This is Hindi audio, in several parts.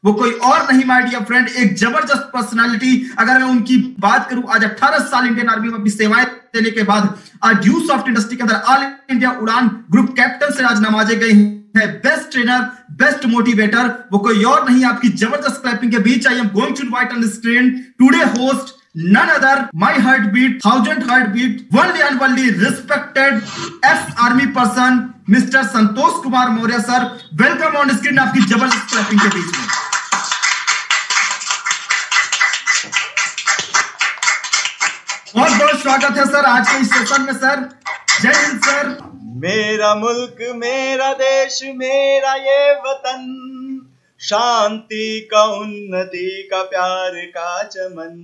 वो कोई और नहीं माय डियर फ्रेंड, एक जबरदस्त पर्सनालिटी। अगर मैं उनकी बात करूं, आज 18 साल इंडियन आर्मी में अपनी सेवाएं देने के बाद आज ड्यू सॉफ्ट इंडस्ट्री के अंदर ऑल इंडिया उड़ान ग्रुप कैप्टन से आज नवाजे गए हैं। बेस्ट ट्रेनर, बेस्ट मोटिवेटर, वो कोई और नहीं, आपकी जबरदस्त क्लैपिंग के बीच I am going to invite on screen today host none other, my heartbeat, 1000 heartbeat, only and only respected ex-army person, Mr. Santosh Kumar Maurya sir. Welcome on screen, आपकी जबरदस्त क्लैपिंग के बीच में। बहुत बहुत स्वागत है सर आज के इस सेशन में सर। जय हिंद सर। मेरा मुल्क, मेरा देश, मेरा ये वतन, शांति का, उन्नति का, प्यार का चमन,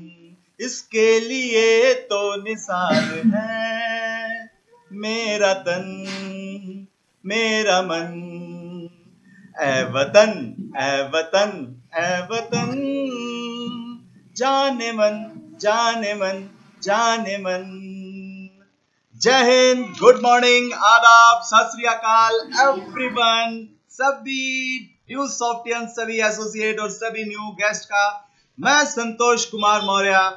इसके लिए तो निसार है मेरा तन, मेरा मन। ऐ वतन, ऐ वतन, ऐ वतन, जाने मन, जाने मन, जाने मन। जय हिंद, गुड मॉर्निंग, आदाब, सत श्री अकाल एवरीवन। सभी ड्यू सॉफ्टियन, सभी एसोसिएट और सभी न्यू गेस्ट का मैं Santosh Kumar Maurya,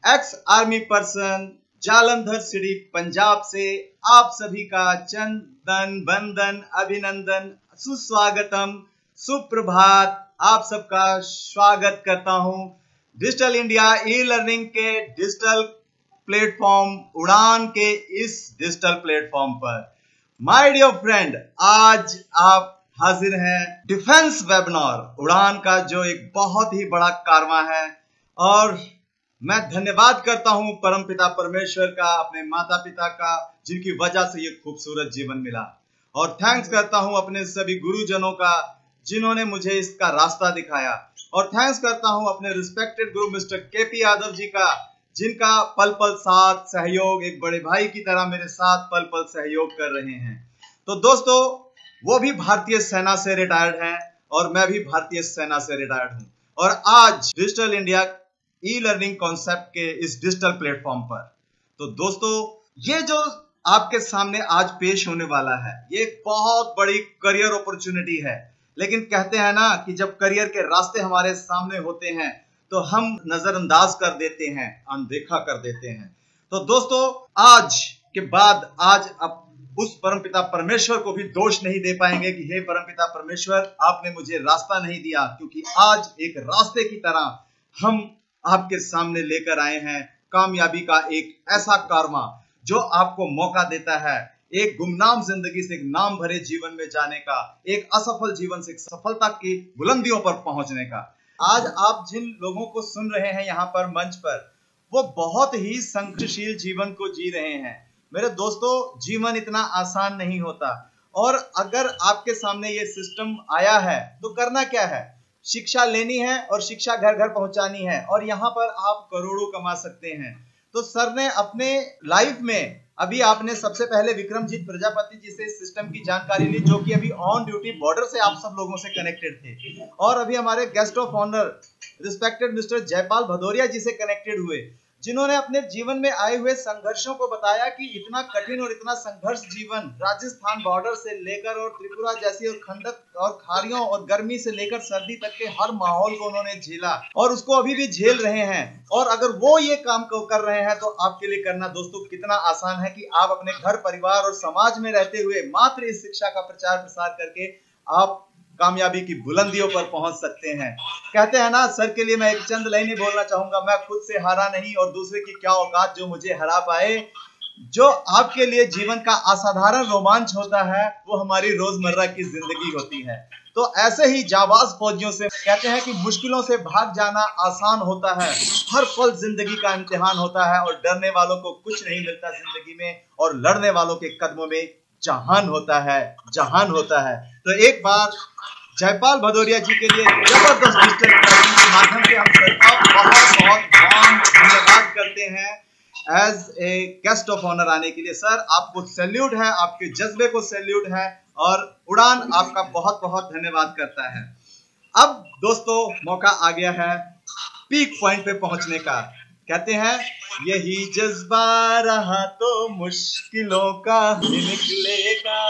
ex army person, Jalandhar city, Punjab से आप सभी का चंदन बंदन अभिनंदन, सुस्वागतम, सुप्रभात, आप सबका स्वागत करता हूं डिजिटल इंडिया ई लर्निंग के डिजिटल प्लेटफॉर्म उड़ान के इस डिजिटल प्लेटफॉर्म पर। माय डियर फ्रेंड, आज आप हाजिर हैं डिफेंस वेबिनार उड़ान का, जो एक बहुत ही बड़ा कारवां है। और मैं धन्यवाद करता हूं परमपिता परमेश्वर का, अपने माता पिता का, जिनकी वजह से ये खूबसूरत जीवन मिला। और थैंक्स करता हूं अपने सभी गुरुजनों का, जिन्होंने मुझे इसका रास्ता दिखाया। और थैंक्स करता हूं अपने रिस्पेक्टेड गुरु मिस्टर केपी यादव जी का, जिनका पल पल साथ सहयोग, एक बड़े भाई की तरह मेरे साथ पल पल सहयोग कर रहे हैं। तो दोस्तों, वो भी भारतीय सेना से रिटायर्ड हैं और मैं भी भारतीय सेना से रिटायर्ड हूं। और आज digital India e learning concept के इस डिजिटल प्लेटफॉर्म पर, तो दोस्तों, ये जो आपके सामने आज पेश होने वाला है, ये एक बहुत बड़ी करियर अपॉर्चुनिटी है। लेकिन कहते हैं ना कि जब करियर के रास्ते हमारे सामने होते हैं तो हम नजरअंदाज कर देते हैं, अनदेखा कर देते हैं। तो दोस्तों, आज के बाद आज अब उस परमपिता परमेश्वर को भी दोष नहीं दे पाएंगे कि हे परमपिता परमेश्वर, आपने मुझे रास्ता नहीं दिया, क्योंकि आज एक रास्ते की तरह हम आपके सामने लेकर आए हैं कामयाबी का एक ऐसा कारवां, जो आपको मौका देता है एक गुमनाम जिंदगी से एक नाम भरे जीवन में जाने का, एक असफल जीवन से एक सफलता की बुलंदियों पर पहुंचने का। आज आप जिन लोगों को सुन रहे हैं यहाँ पर मंच पर, वो बहुत ही संघर्षशील जीवन को जी रहे हैं। मेरे दोस्तों, जीवन इतना आसान नहीं होता। और अगर आपके सामने ये सिस्टम आया है तो करना क्या है? शिक्षा लेनी है और शिक्षा घर घर पहुंचानी है, और यहाँ पर आप करोड़ों कमा सकते हैं। तो सर ने अपने लाइफ में, अभी आपने सबसे पहले विक्रमजीत प्रजापति जी से इस सिस्टम की जानकारी ली, जो कि अभी ऑन ड्यूटी बॉर्डर से आप सब लोगों से कनेक्टेड थे। और अभी हमारे guest of honour respected mister Jaipal Bhadauria ji से कनेक्टेड हुए, जिन्होंने अपने जीवन में आए हुए संघर्षों को बताया कि इतना कठिन और इतना संघर्ष जीवन, राजस्थान बॉर्डर से लेकर और त्रिपुरा जैसी और खंडक और खाड़ियों और गर्मी से लेकर सर्दी तक के हर माहौल को उन्होंने झेला, और उसको अभी भी झेल रहे हैं। और अगर वो ये काम को कर रहे हैं तो आपके लिए करना दोस्तों कितना आसान है कि आप अपने घर, परिवार और समाज में रहते हुए मात्र इस शिक्षा का प्रचार प्रसार करके आप कामयाबी की बुलंदियों पर पहुंच सकते हैं। कहते हैं ना, सर के लिए मैं एक चंद लाइनें बोलना चाहूंगा, मैं खुद से हारा नहीं और दूसरे की क्या औकात जो मुझे हरा पाए। जो आपके लिए जीवन का असाधारण रोमांच होता है, वो हमारी रोजमर्रा की जिंदगी होती है। तो ऐसे ही जाबाज फौजियों से कहते हैं कि मुश्किलों से भाग जाना आसान होता है, हर पल जिंदगी का इम्तिहान होता है, और डरने वालों को कुछ नहीं मिलता जिंदगी में, और लड़ने वालों के कदमों में जहान होता है, जहान होता है। तो एक बार जयपाल भदौरिया जी के लिए जबरदस्त डिजिटल के माध्यम से हम सबका बहुत बहुत धन्यवाद करते हैं as a guest of honour आने के लिए। सर, आपको सैल्यूट है, आपके जज्बे को सैल्यूट है, और उड़ान आपका बहुत बहुत धन्यवाद करता है। अब दोस्तों, मौका आ गया है पीक पॉइंट पे पहुंचने का। कहते हैं, यही जज्बा रहा तो मुश्किलों का ही निकलेगा,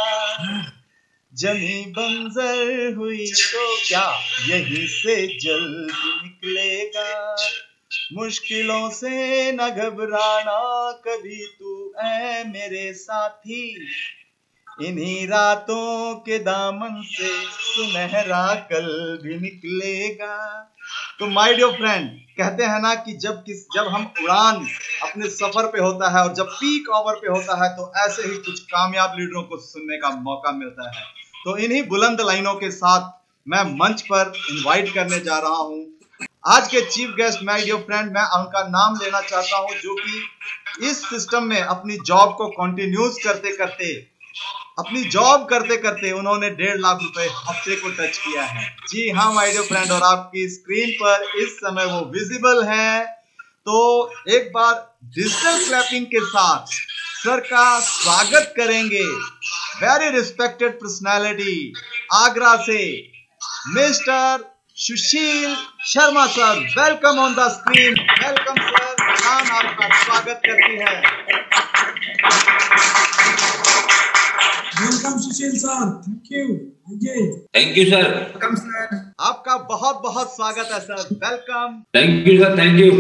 जमी बंजर हुई तो क्या यहीं से जल्द निकलेगा। मुश्किलों से न घबराना कभी तू ऐ मेरे साथी, इन्हीं रातों के दामन से सुनहरा कल भी निकलेगा। तो माय डियर फ्रेंड, कहते हैं ना कि जब हम उड़ान अपने सफर पे होता है और जब पीक आवर पे होता है तो ऐसे ही कुछ कामयाब लीडरों को सुनने का मौका मिलता है। तो इन्हीं बुलंद लाइनों के साथ मैं मंच पर इनवाइट करने जा रहा हूं आज के chief guest. My dear friend, मैं उनका नाम लेना चाहता हूं जो कि इस सिस्टम में अपनी जॉब को कंटिन्यूज करते करते उन्होंने 1.5 लाख रुपए हफ्ते को टच किया है। जी हाँ माय डियर फ्रेंड, और आपकी स्क्रीन पर इस समय वो विजिबल है। तो एक बार डिजिटल क्लैपिंग के साथ सर का स्वागत करेंगे। वेरी रिस्पेक्टेड पर्सनालिटी आगरा से mister Sushil Sharma sir, welcome on the screen. Welcome sir, नाम आपका स्वागत करती है। Welcome Sushil sir, thank you sir. Welcome sir, आपका बहुत बहुत स्वागत है sir, welcome. Thank you sir, thank you.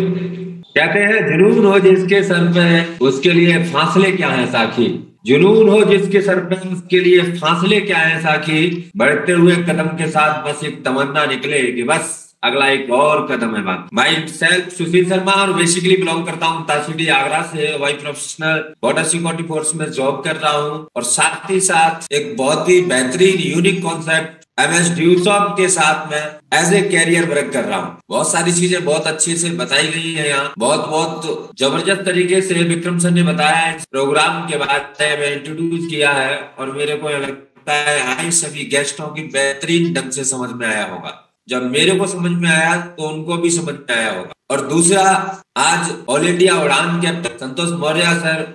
कहते हैं जुनून हो जिसके सर पे उसके लिए फासले क्या है साखी, जुनून हो जिसके सर पे उसके लिए फासले क्या है साखी, बढ़ते हुए कदम के साथ बस एक तमन्ना निकले कि बस अगला एक और कदम है बाकी। माई सेल्फ सुशील शर्मा और बेसिकली बिलोंग करता हूँ तासिडी आगरा से। वाई प्रोफेशनल बॉर्डर सिक्योरिटी फोर्स में जॉब कर रहा हूँ और साथ ही साथ एक बहुत ही बेहतरीन यूनिक कॉन्सेप्ट MS ड्यूसॉफ्ट के साथ में एज ए कैरियर वर्क कर रहा हूँ। बहुत सारी चीजें बहुत अच्छे से बताई गई है यहाँ, बहुत जबरदस्त तरीके से विक्रम सर ने बताया है। इस प्रोग्राम के बाद मैं इंट्रोड्यूस किया है और मेरे को लगता है आए सभी गेस्टों की बेहतरीन ढंग से समझ में आया होगा। जब मेरे को समझ में आया तो उनको भी समझ में आया होगा। और दूसरा, आज ऑल इंडिया उड़ान कैप्टन संतोष मौर्य सर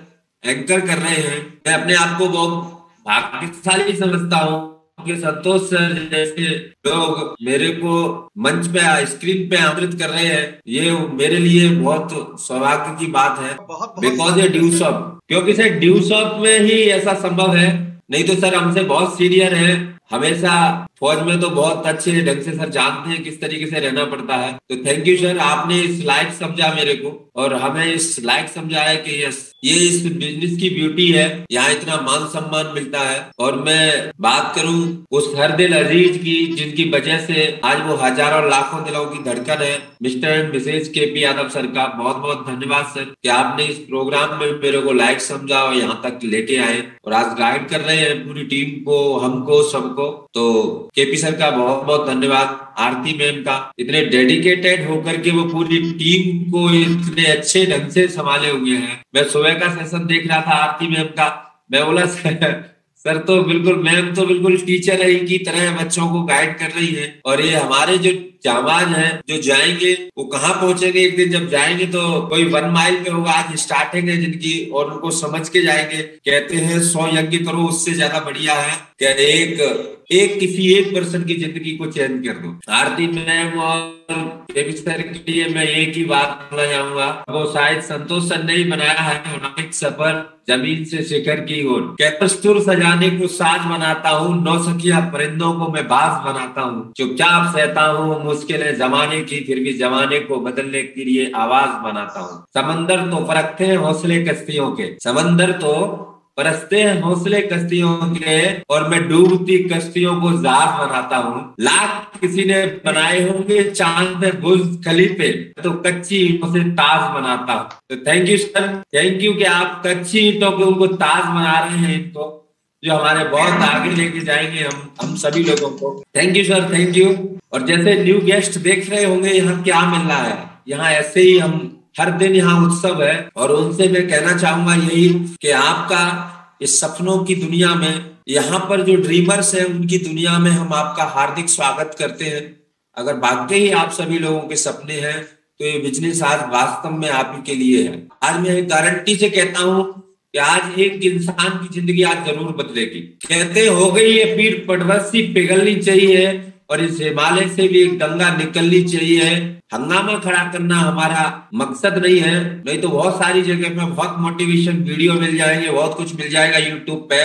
एंकर कर रहे हैं। मैं अपने आप को बहुत भाग्यशाली समझता हूँ कि संतोष सर जैसे लोग मेरे को मंच पे स्क्रीन पे आमंत्रित कर रहे हैं, ये मेरे लिए बहुत सौभाग्य की बात है। बिकॉज ये ड्यूसॉफ्ट, क्योंकि सर ड्यूसॉफ्ट में ही ऐसा संभव है, नहीं तो सर हमसे बहुत सीनियर है। हमेशा फौज में तो बहुत अच्छे ढंग से सर जानते हैं किस तरीके से रहना पड़ता है। तो थैंक यू सर, आपने इस लायक समझा मेरे को और हमें इस लायक समझा है कि ये इस बिजनेस की ब्यूटी है, यहाँ इतना मान सम्मान मिलता है। और मैं बात करूं उस हर दिल अजीज की जिनकी वजह से आज वो हजारों लाखों दिलों की धड़कन है, mister and missus KP Yadav sir का बहुत बहुत धन्यवाद सर कि आपने इस प्रोग्राम में मेरे को लायक समझा और यहाँ तक लेके आए और आज गाइड कर रहे हैं पूरी टीम को, हमको, सबको। तो KP सर का बहुत बहुत धन्यवाद। आरती मैम का, इतने डेडिकेटेड होकर के वो पूरी टीम को इतने अच्छे ढंग से संभाले हुए हैं। मैं सुबह का सेशन देख रहा था आरती मैम का, मैं बोला सर तो बिल्कुल, मैम तो बिल्कुल टीचर है की तरह बच्चों को गाइड कर रही है। और ये हमारे जो जाबाज हैं जो जाएंगे वो कहाँ पहुंचेंगे एक दिन, जब जाएंगे तो कोई 1 माइल पे होगा। आज स्टार्टिंग है जिनकी और उनको समझ के जाएंगे। कहते हैं 100 यज्ञ करो उससे ज्यादा बढ़िया है क्या किसी एक पर्सन की जिंदगी को चेंज कर दो। आरती मैम और KP सर के लिए मैं एक ही बात बोलना चाहूंगा, वो शायद संतोष सर ने ही बनाया है ओलंपिक सफर जमीन से शिखर की ओर। कैपस्टूर सजाने को साज बनाता हूँ, नौसखिया परिंदों को मैं बाज बनाता हूँ, चुपचाप सहता हूँ मुश्किलें जमाने की, फिर भी जमाने को बदलने के लिए आवाज बनाता हूँ। समंदर तो परखते हैं हौसले कश्तियों के, समंदर तो परस्ते हैं हौसले कश्तियों के, और मैं डूबती कश्तियों को जहाज बनाता हूँ। लाख किसी ने बनाए होंगे चांद पे बुर्ज खलीफे, तो कच्ची ईंटों से ताज बनाता हूँ। तो thank you sir, thank you कि आप कच्ची ईंटों के उनको ताज बना रहे हैं, इनको जो हमारे बहुत आगे लेके जाएंगे हम सभी लोगों को। Thank you sir, thank you. और जैसे न्यू गेस्ट देख रहे होंगे यहाँ क्या मिल रहा है, यहाँ ऐसे ही हम हर दिन यहाँ उत्सव है। और उनसे मैं कहना चाहूंगा यही कि आपका इस सपनों की दुनिया में, यहाँ पर जो ड्रीमर्स हैं उनकी दुनिया में हम आपका हार्दिक स्वागत करते हैं। अगर वाकई ही आप सभी लोगों के सपने हैं तो ये बिजनेस आज वास्तव में आप ही के लिए है। आज मैं गारंटी से कहता हूँ कि आज एक इंसान की जिंदगी आज जरूर बदलेगी। कहते हो गई ये पीठ पटवसी पिघलनी चाहिए और इस हिमालय से भी एक गंगा निकलनी चाहिए। हंगामा खड़ा करना हमारा मकसद नहीं है, नहीं तो बहुत सारी जगह में बहुत मोटिवेशन वीडियो मिल जाएंगे, बहुत कुछ मिल जाएगा यूट्यूब पे,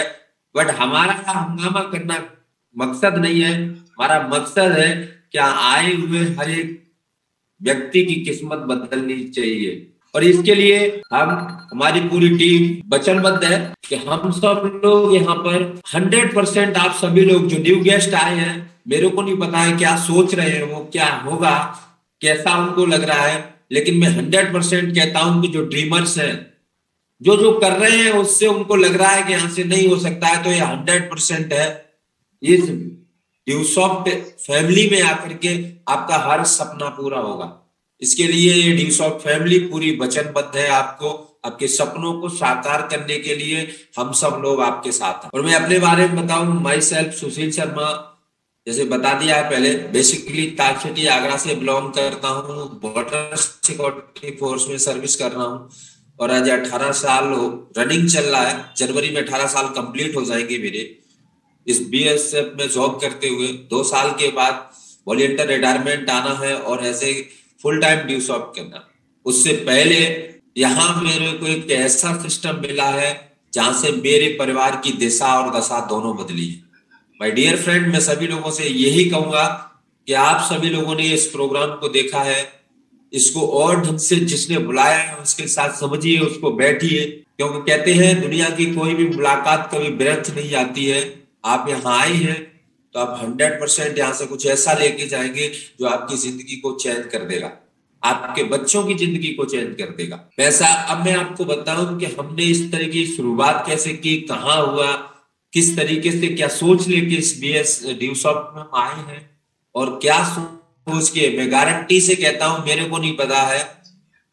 बट हमारा हंगामा करना मकसद नहीं है। हमारा मकसद है क्या आए हुए हर एक व्यक्ति की किस्मत बदलनी चाहिए, और इसके लिए हमारी पूरी टीम वचनबद्ध है कि हम सब लोग यहाँ पर 100%, आप सभी लोग जो न्यू गेस्ट आए हैं, मेरे को नहीं पता है क्या सोच रहे हैं वो, क्या होगा, कैसा उनको लग रहा है, लेकिन मैं 100% कहता हूं कि जो ड्रीमर्स हैं, जो जो कर रहे हैं उससे उनको लग रहा है कि यहाँ से नहीं हो सकता है, तो ये 100% है। इस ड्यूसॉफ्ट फैमिली में आकर के आपका हर सपना पूरा होगा। इसके लिए ये ड्यूसॉफ्ट फैमिली पूरी वचनबद्ध है, आपको आपके सपनों को साकार करने के लिए हम सब लोग आपके साथ हैं। और मैं अपने बारे में बताऊं, माई सेल्फ सुशील शर्मा, जैसे बता दिया है पहले, बेसिकली ताज सिटी आगरा से बिलोंग करता हूँ, बॉर्डर सिक्योरिटी फोर्स में सर्विस कर रहा हूँ, और आज 18 साल रनिंग चल रहा है। जनवरी में 18 साल कंप्लीट हो जाएंगे मेरे इस बीएसएफ में जॉब करते हुए। 2 साल के बाद वॉलंटियर रिटायरमेंट आना है और ऐसे फुल टाइम ड्यूसॉफ्ट करना। उससे पहले यहाँ मेरे को एक ऐसा सिस्टम मिला है जहां से मेरे परिवार की दिशा और दशा दोनों बदली है। माय डियर फ्रेंड, मैं सभी लोगों से यही कहूंगा कि आप सभी लोगों ने इस प्रोग्राम को देखा है, इसको और ढंग से जिसने बुलाया है उसके साथ समझिए, उसको बैठिए, क्योंकि कहते हैं दुनिया की कोई भी मुलाकात कभी व्यर्थ नहीं आती है। आप यहाँ आए हैं तो आप 100% यहाँ से कुछ ऐसा लेके जाएंगे जो आपकी जिंदगी को चेंज कर देगा, आपके बच्चों की जिंदगी को चेंज कर देगा। वैसा अब मैं आपको बताऊं कि हमने इस तरह की शुरुआत कैसे की, कहाँ हुआ, किस तरीके से क्या सोच लेके इस बीएस ड्यूसॉफ्ट में आए हैं, और क्या सोच के, मैं गारंटी से कहता हूं मेरे को नहीं पता है,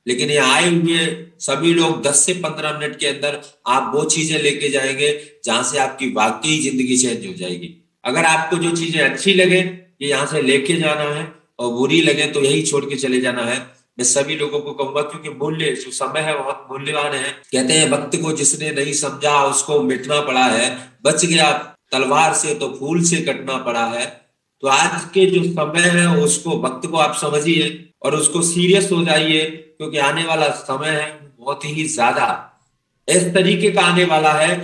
लेकिन ये आए हुए सभी लोग 10 से 15 मिनट के अंदर आप वो चीजें लेके जाएंगे जहां से आपकी वाकई जिंदगी चेंज हो जाएगी। अगर आपको जो चीजें अच्छी लगे ये यहाँ से लेके जाना है, और बुरी लगे तो यही छोड़ के चले जाना है। मैं सभी लोगों को कहूंगा, क्योंकि मूल्य जो समय है बहुत मूल्यवान है। कहते हैं वक्त को जिसने नहीं समझा उसको मिटना पड़ा है, बच गया तलवार से तो फूल से कटना पड़ा है। तो आज के जो समय है उसको, वक्त को आप समझिए और उसको सीरियस हो जाइए, क्योंकि आने वाला समय है बहुत ही ज्यादा इस तरीके का आने वाला है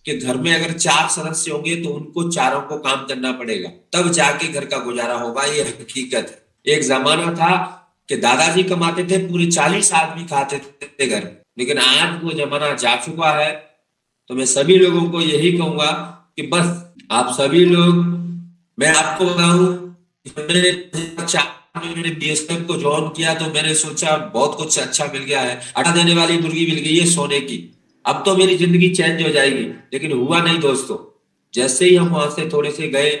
कि घर में अगर 4 सदस्य होंगे तो उनको चारों को काम करना पड़ेगा, तब जाके घर का गुजारा होगा। ये हकीकत है। एक जमाना था कि दादाजी कमाते थे, पूरे 40 आदमी खाते थे घर, लेकिन आज वो जमाना जा चुका है। तो मैं सभी लोगों को यही कहूंगा कि बस आप सभी लोग, मैं आपको बताऊं, मैंने बीएसएफ को ज्वाइन किया तो मैंने सोचा बहुत कुछ अच्छा मिल गया है, अंडा देने वाली मुर्गी मिल गई है सोने की, अब तो मेरी जिंदगी चेंज हो जाएगी। लेकिन हुआ नहीं दोस्तों। जैसे ही हम वहां से थोड़े से गए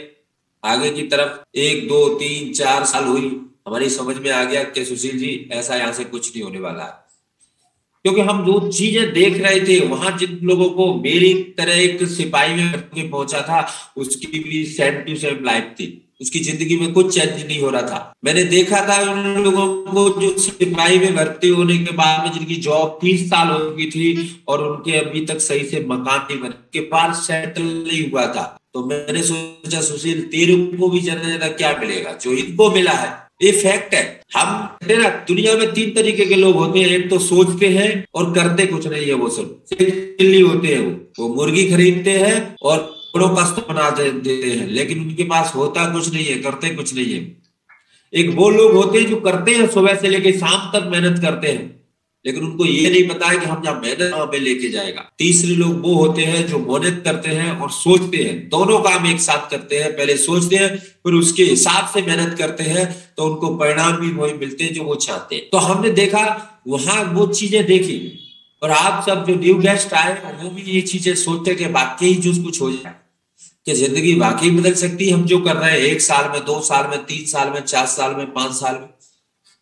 आगे की तरफ, 1 2 3 4 साल हुई, हमारी समझ में आ गया कि सुशील जी ऐसा यहाँ से कुछ नहीं होने वाला है, क्योंकि हम जो चीजें देख रहे थे वहां जिन लोगों को मेरी तरह एक सिपाही में करके पहुंचा था, उसकी भी सेम टू सेम लाइफ थी, उसकी जिंदगी में कुछ चेंज नहीं हो रहा था। मैंने देखा था उन लोगों को जो सिपाही में भर्ती होने के बाद में जिनकी जॉब 30 साल हो गई थी और उनके अभी तक सही से मकान नहीं बने, के पास सेटल नहीं हुआ था। तो मैंने सोचा सुशील तेरे को भी ज्यादा क्या मिलेगा जो इनको मिला है। ये फैक्ट है। हम ना दुनिया में 3 तरीके के लोग होते हैं, एक तो सोचते हैं और करते कुछ नहीं है, वो सब चिल्ली होते हैं। वो मुर्गी खरीदते हैं और बना देते हैं, लेकिन उनके पास होता कुछ नहीं है, करते कुछ नहीं है। एक वो लोग होते हैं जो करते हैं, सुबह से लेकर शाम तक मेहनत करते हैं, लेकिन उनको ये नहीं पता है कि हम जहाँ मेहनत हमें लेके जाएगा। तीसरे लोग वो होते हैं जो मेहनत करते हैं और सोचते हैं, दोनों काम एक साथ करते हैं। पहले सोचते हैं फिर उसके हिसाब से मेहनत करते हैं, तो उनको परिणाम भी वही मिलते हैं जो वो चाहते हैं। तो हमने देखा वहां वो चीजें देखी, और आप सब जो न्यू गेस्ट आए वो भी ये चीजें सोचते कि वाकई जो कुछ हो जाए, कि जिंदगी वाकई बदल सकती है। हम जो कर रहे हैं 1 साल में, 2 साल में, 3 साल में, 4 साल में, 5 साल में,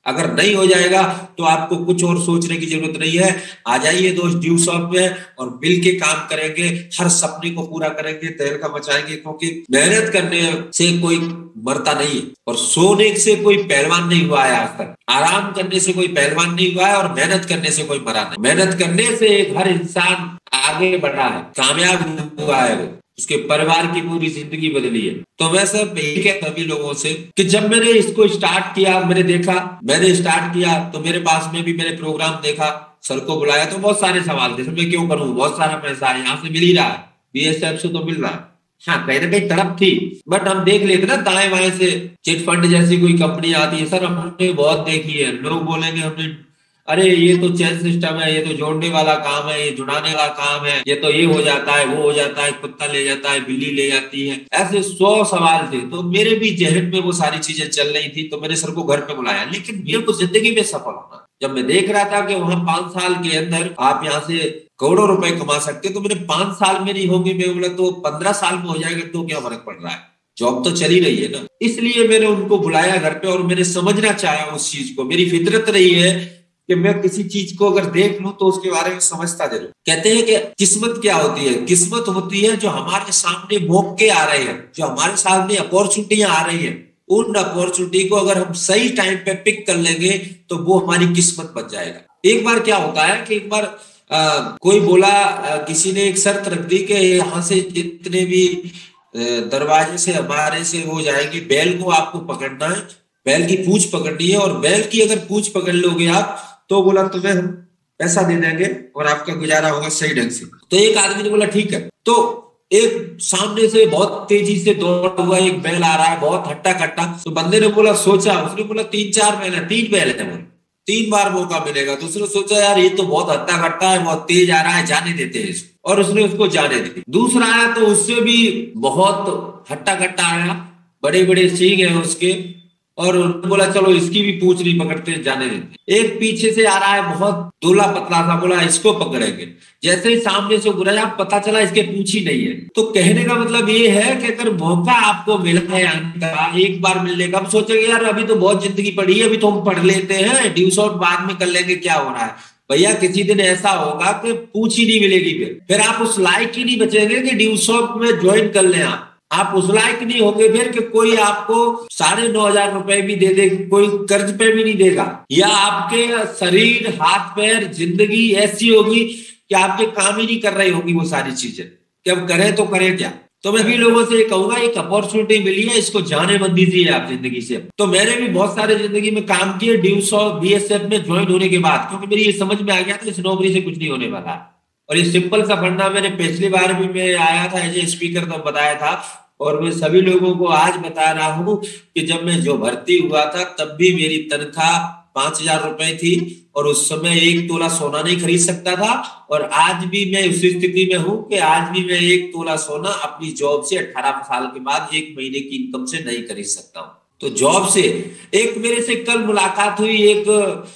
अगर नहीं हो जाएगा तो आपको कुछ और सोचने की जरूरत नहीं है। आ जाइए दोस्त ड्यूसॉफ्ट में और मिल के काम करेंगे, हर सपने को पूरा करेंगे, तहलका मचाएंगे। क्योंकि मेहनत करने से कोई मरता नहीं है और सोने से कोई पहलवान नहीं हुआ है आज तक, आराम करने से कोई पहलवान नहीं हुआ है और मेहनत करने से कोई मरा नहीं। मेहनत करने से हर इंसान आगे बढ़ा है, कामयाब हुआ है, वो उसके परिवार की पूरी जिंदगी बदली है। तो मैं सब यही कहता सभी लोगों से कि जब मैंने इसको स्टार्ट किया, मैंने स्टार्ट किया तो मेरे पास में भी मैंने प्रोग्राम देखा, सर को बुलाया तो बहुत सारे सवाल थे, मैं क्यों करूं, बहुत सारा पैसा है यहाँ से मिल ही रहा है, बीएसएफ से तो मिल रहा है, हाँ कहीं ना कहीं तड़प थी, बट हम देख लेते ना दाएं बाएं से, चिट फंड जैसी कोई कंपनी आती है सर, हमने बहुत देखी है। लोग बोलेंगे हमने, अरे ये तो चेन सिस्टम है, ये तो जोड़ने वाला काम है, ये जुड़ाने वाला काम है, ये तो ये हो जाता है, वो हो जाता है, कुत्ता ले जाता है, बिल्ली ले जाती है, ऐसे 100 सवाल थे। तो मेरे भी जहन में वो सारी चीजें चल रही थी, तो मैंने सर को घर पे बुलाया। लेकिन मेरे को जिंदगी में सफल होना, जब मैं देख रहा था कि वहां 5 साल के अंदर आप यहाँ से करोड़ों रुपए कमा सकते, तो मैंने 5 साल में नहीं होंगे, मैं बोला तो 15 साल में हो जाएगा, तो क्या फर्क पड़ रहा है, जॉब तो चली रही है ना। इसलिए मैंने उनको बुलाया घर पे और मैंने समझना चाहा उस चीज को। मेरी फितरत रही है कि मैं किसी चीज को अगर देख लूं तो उसके बारे में समझता जरूर। कहते हैं कि किस्मत क्या होती है, किस्मत होती है जो हमारे सामने मौके आ रहे हैं, जो हमारे सामने अपॉर्चुनिटियां आ रही है, उन अपॉर्चुनिटी को अगर हम सही टाइम पे पिक कर लेंगे तो वो हमारी किस्मत बन जाएगा। एक बार क्या होता है कि एक बार कोई बोला, किसी ने एक शर्त रख दी कि यहाँ से जितने भी दरवाजे से हमारे से हो जाएंगे, बैल को आपको पकड़ना है, बैल की पूंछ पकड़नी है, और बैल की अगर पूंछ पकड़ लोगे आप तो बोला तुम्हें हम पैसा दे देंगे और आपका गुजारा होगा सही ढंग से। तो एक आदमी ने बोला ठीक है। तो एक सामने से बहुत तेजी से दौड़ हुआ एक बैल आ रहा है, बहुत हट्टा कट्टा। तो बंदे ने बोला, सोचा, उसने बोला 3-4 बैल है, 3 बैल है, 3 बार मौका मिलेगा। तो उसने सोचा यार ये तो बहुत हट्टा कट्टा है, बहुत तेज आ रहा है, जाने देते हैं इसको, और उसने उसको जाने दी। दूसरा आया तो उससे भी बहुत हट्टा कट्टा आया, बड़े बड़े सींग है उसके, और उन्होंने बोला चलो इसकी भी पूंछ नहीं पकड़ते, जाने देते। एक पीछे से आ रहा है बहुत दूल्हा पतला सा, बोला इसको पकड़ेंगे। जैसे ही सामने से गुजरा पता चला इसके पूंछ ही नहीं है। तो कहने का मतलब ये है कि अगर मौका आपको मिला है आने का, एक बार मिलने का, अब सोचेंगे यार अभी तो बहुत जिंदगी पड़ी है, अभी तो हम पढ़ लेते हैं, ड्यू शॉट बाद में कर लेंगे, क्या हो रहा है। भैया किसी दिन ऐसा होगा कि पूंछ ही नहीं मिलेगी, फिर आप उस लायक ही नहीं बचेंगे कि ड्यू शॉट में ज्वाइन कर लें। आप उस लायक नहीं होंगे फिर कि कोई आपको 9,500 रुपए भी दे दे, कोई कर्ज पे भी नहीं देगा, या आपके शरीर, हाथ पैर, जिंदगी ऐसी होगी कि आपके काम ही नहीं कर रही होगी वो सारी चीजें, कि अब करें तो करें क्या। तो मैं भी लोगों से कहूंगा, एक अपॉर्चुनिटी मिली है, इसको जाने मत दीजिए आप जिंदगी से। तो मैंने भी बहुत सारे जिंदगी में काम किए ड्यू शॉट BSF में ज्वाइन होने के बाद, क्योंकि मेरी ये समझ में आ गया था इस नौकरी से कुछ नहीं होने वाला। और ये सिंपल सा फंडा मैंने पिछली बार भी मैं आया था एज ए स्पीकर तो बताया था, और मैं सभी लोगों को आज बता रहा हूं कि जब मैं जो भर्ती हुआ था तब भी मेरी तनख्वाह 5,000 रुपए थी, और उस समय 1 तोला सोना नहीं खरीद सकता था। और आज भी मैं उसी स्थिति में हूं कि आज भी मैं 1 तोला सोना अपनी जॉब से 18 साल के बाद 1 महीने की इनकम से नहीं खरीद सकता हूं। तो जॉब से एक मेरे से कल मुलाकात हुई एक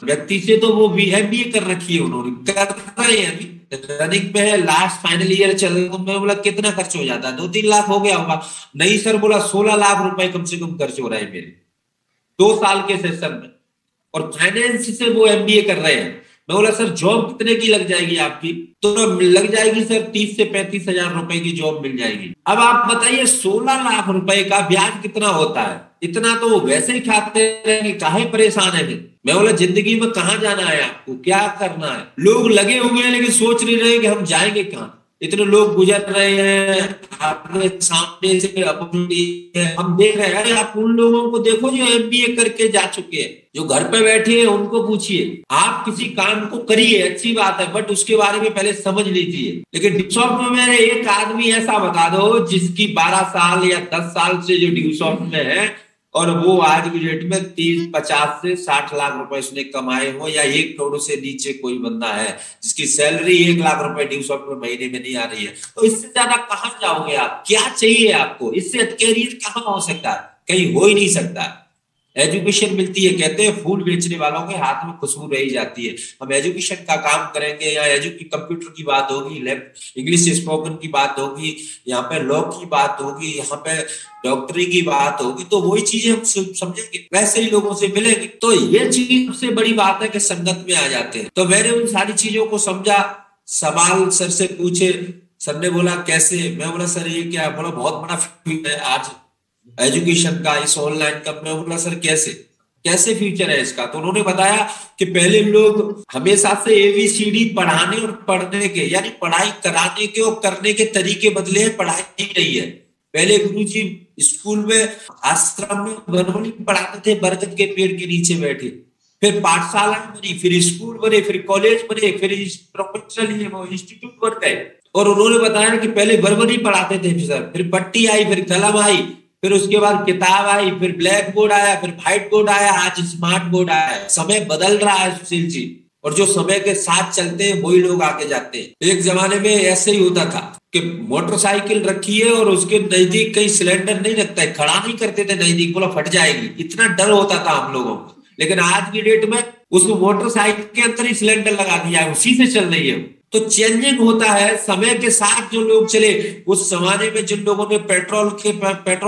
व्यक्ति से, तो वो MBA कर रखी है, उन्होंने कर रहे हैं, अभी रनिंग पे है, लास्ट फाइनल ईयर चल रहा। तो मैं बोला कितना खर्च हो जाता है, 2-3 लाख हो गया होगा। नहीं सर, बोला 16 लाख रुपए कम से कम खर्च हो रहे हैं मेरे 2 साल के सेशन में, और फाइनेंस से वो MBA कर रहे हैं। मैं बोला सर जॉब कितने की लग जाएगी आपकी? तो लग जाएगी सर 30 से 35 हजार रुपए की जॉब मिल जाएगी। अब आप बताइए 16 लाख रुपए का ब्याज कितना होता है? इतना तो वो वैसे ही खाते रहेंगे, काहे परेशान है। मैं बोला जिंदगी में कहाँ जाना है आपको, क्या करना है? लोग लगे हुए हैं लेकिन सोच नहीं रहे कि हम जाएंगे कहाँ। इतने लोग गुजर रहे हैं आपके सामने से, अपॉर्चुनिटी है, हम देख रहे हैं। अरे आप उन लोगों को देखो जो MBA करके जा चुके हैं, जो घर पे बैठे हैं, उनको पूछिए। आप किसी काम को करिए, अच्छी बात है, बट उसके बारे में पहले समझ लीजिए। लेकिन ड्यू शॉट में मेरे एक आदमी ऐसा बता दो जिसकी 12 साल या 10 साल से जो ड्यू शॉट में है, और वो आज की डेट में 30-50 से 60 लाख रुपए उसने कमाए हो, या 1 करोड़ से नीचे कोई बंदा है जिसकी सैलरी 1 लाख रुपए ड्यू शॉट में महीने में नहीं आ रही है, तो इससे ज्यादा कहां जाओगे आप? क्या चाहिए आपको? इससे कैरियर कहां हो सकता है? कहीं हो ही नहीं सकता। एजुकेशन मिलती है, कहते हैं फूल बेचने वालों के हाथ में खुशबू रही जाती है। हम एजुकेशन का काम करेंगे, या कंप्यूटर की बात होगी, इंग्लिश स्पोकन की बात होगी, यहाँ पे लॉ की बात होगी, यहाँ पे डॉक्टरी की बात होगी, तो वही चीजें हम समझेंगे, वैसे ही लोगों से मिलेंगे। तो ये चीज सबसे बड़ी बात है कि संगत में आ जाते हैं। तो मैंने उन सारी चीजों को समझा, सवाल सर से पूछे। सर ने बोला कैसे? मैं बोला सर ये क्या? बोला बहुत बड़ा फ्यूचर है आज एजुकेशन का, इस ऑनलाइन का। मैं बोला सर कैसे फ्यूचर है इसका? तो उन्होंने बताया कि पहले लोग हमेशा से ABCD पढ़ाने और पढ़ने के, यानी पढ़ाई कराने के और करने के तरीके बदले हैं, पढ़ाई नहीं रही है। पहले गुरुजी स्कूल में, आश्रम में बनोली पढ़ाते थे, बरगद के पेड़ के नीचे बैठे। फिर पाठशाला बनी, फिर स्कूल बने, फिर कॉलेज बने, फिर प्रोफेशनल इंस्टीट्यूट बन गए, और उन्होंने बताया कि पहले बर्बरी पढ़ाते थे सर, फिर पट्टी आई, फिर कलम आई, फिर उसके बाद किताब आई, फिर ब्लैक बोर्ड आया, फिर व्हाइट बोर्ड आया, आज स्मार्ट बोर्ड आया। समय बदल रहा है सुशील जी, और जो समय के साथ चलते हैं वही लोग आगे जाते हैं। एक जमाने में ऐसे ही होता था कि मोटरसाइकिल रखी है और उसके नजदीक कहीं सिलेंडर नहीं रखता है, खड़ा नहीं करते थे नजदीक, बोला फट जाएगी, इतना डर होता था हम लोगों को। लेकिन आज की डेट में उसको मोटरसाइकिल के अंदर ही सिलेंडर लगा दिया है, उसी से चल रही है। तो चेंजिंग होता है समय के साथ। जो लोग चले उस जमाने में, जिन लोगों ने पेट्रोल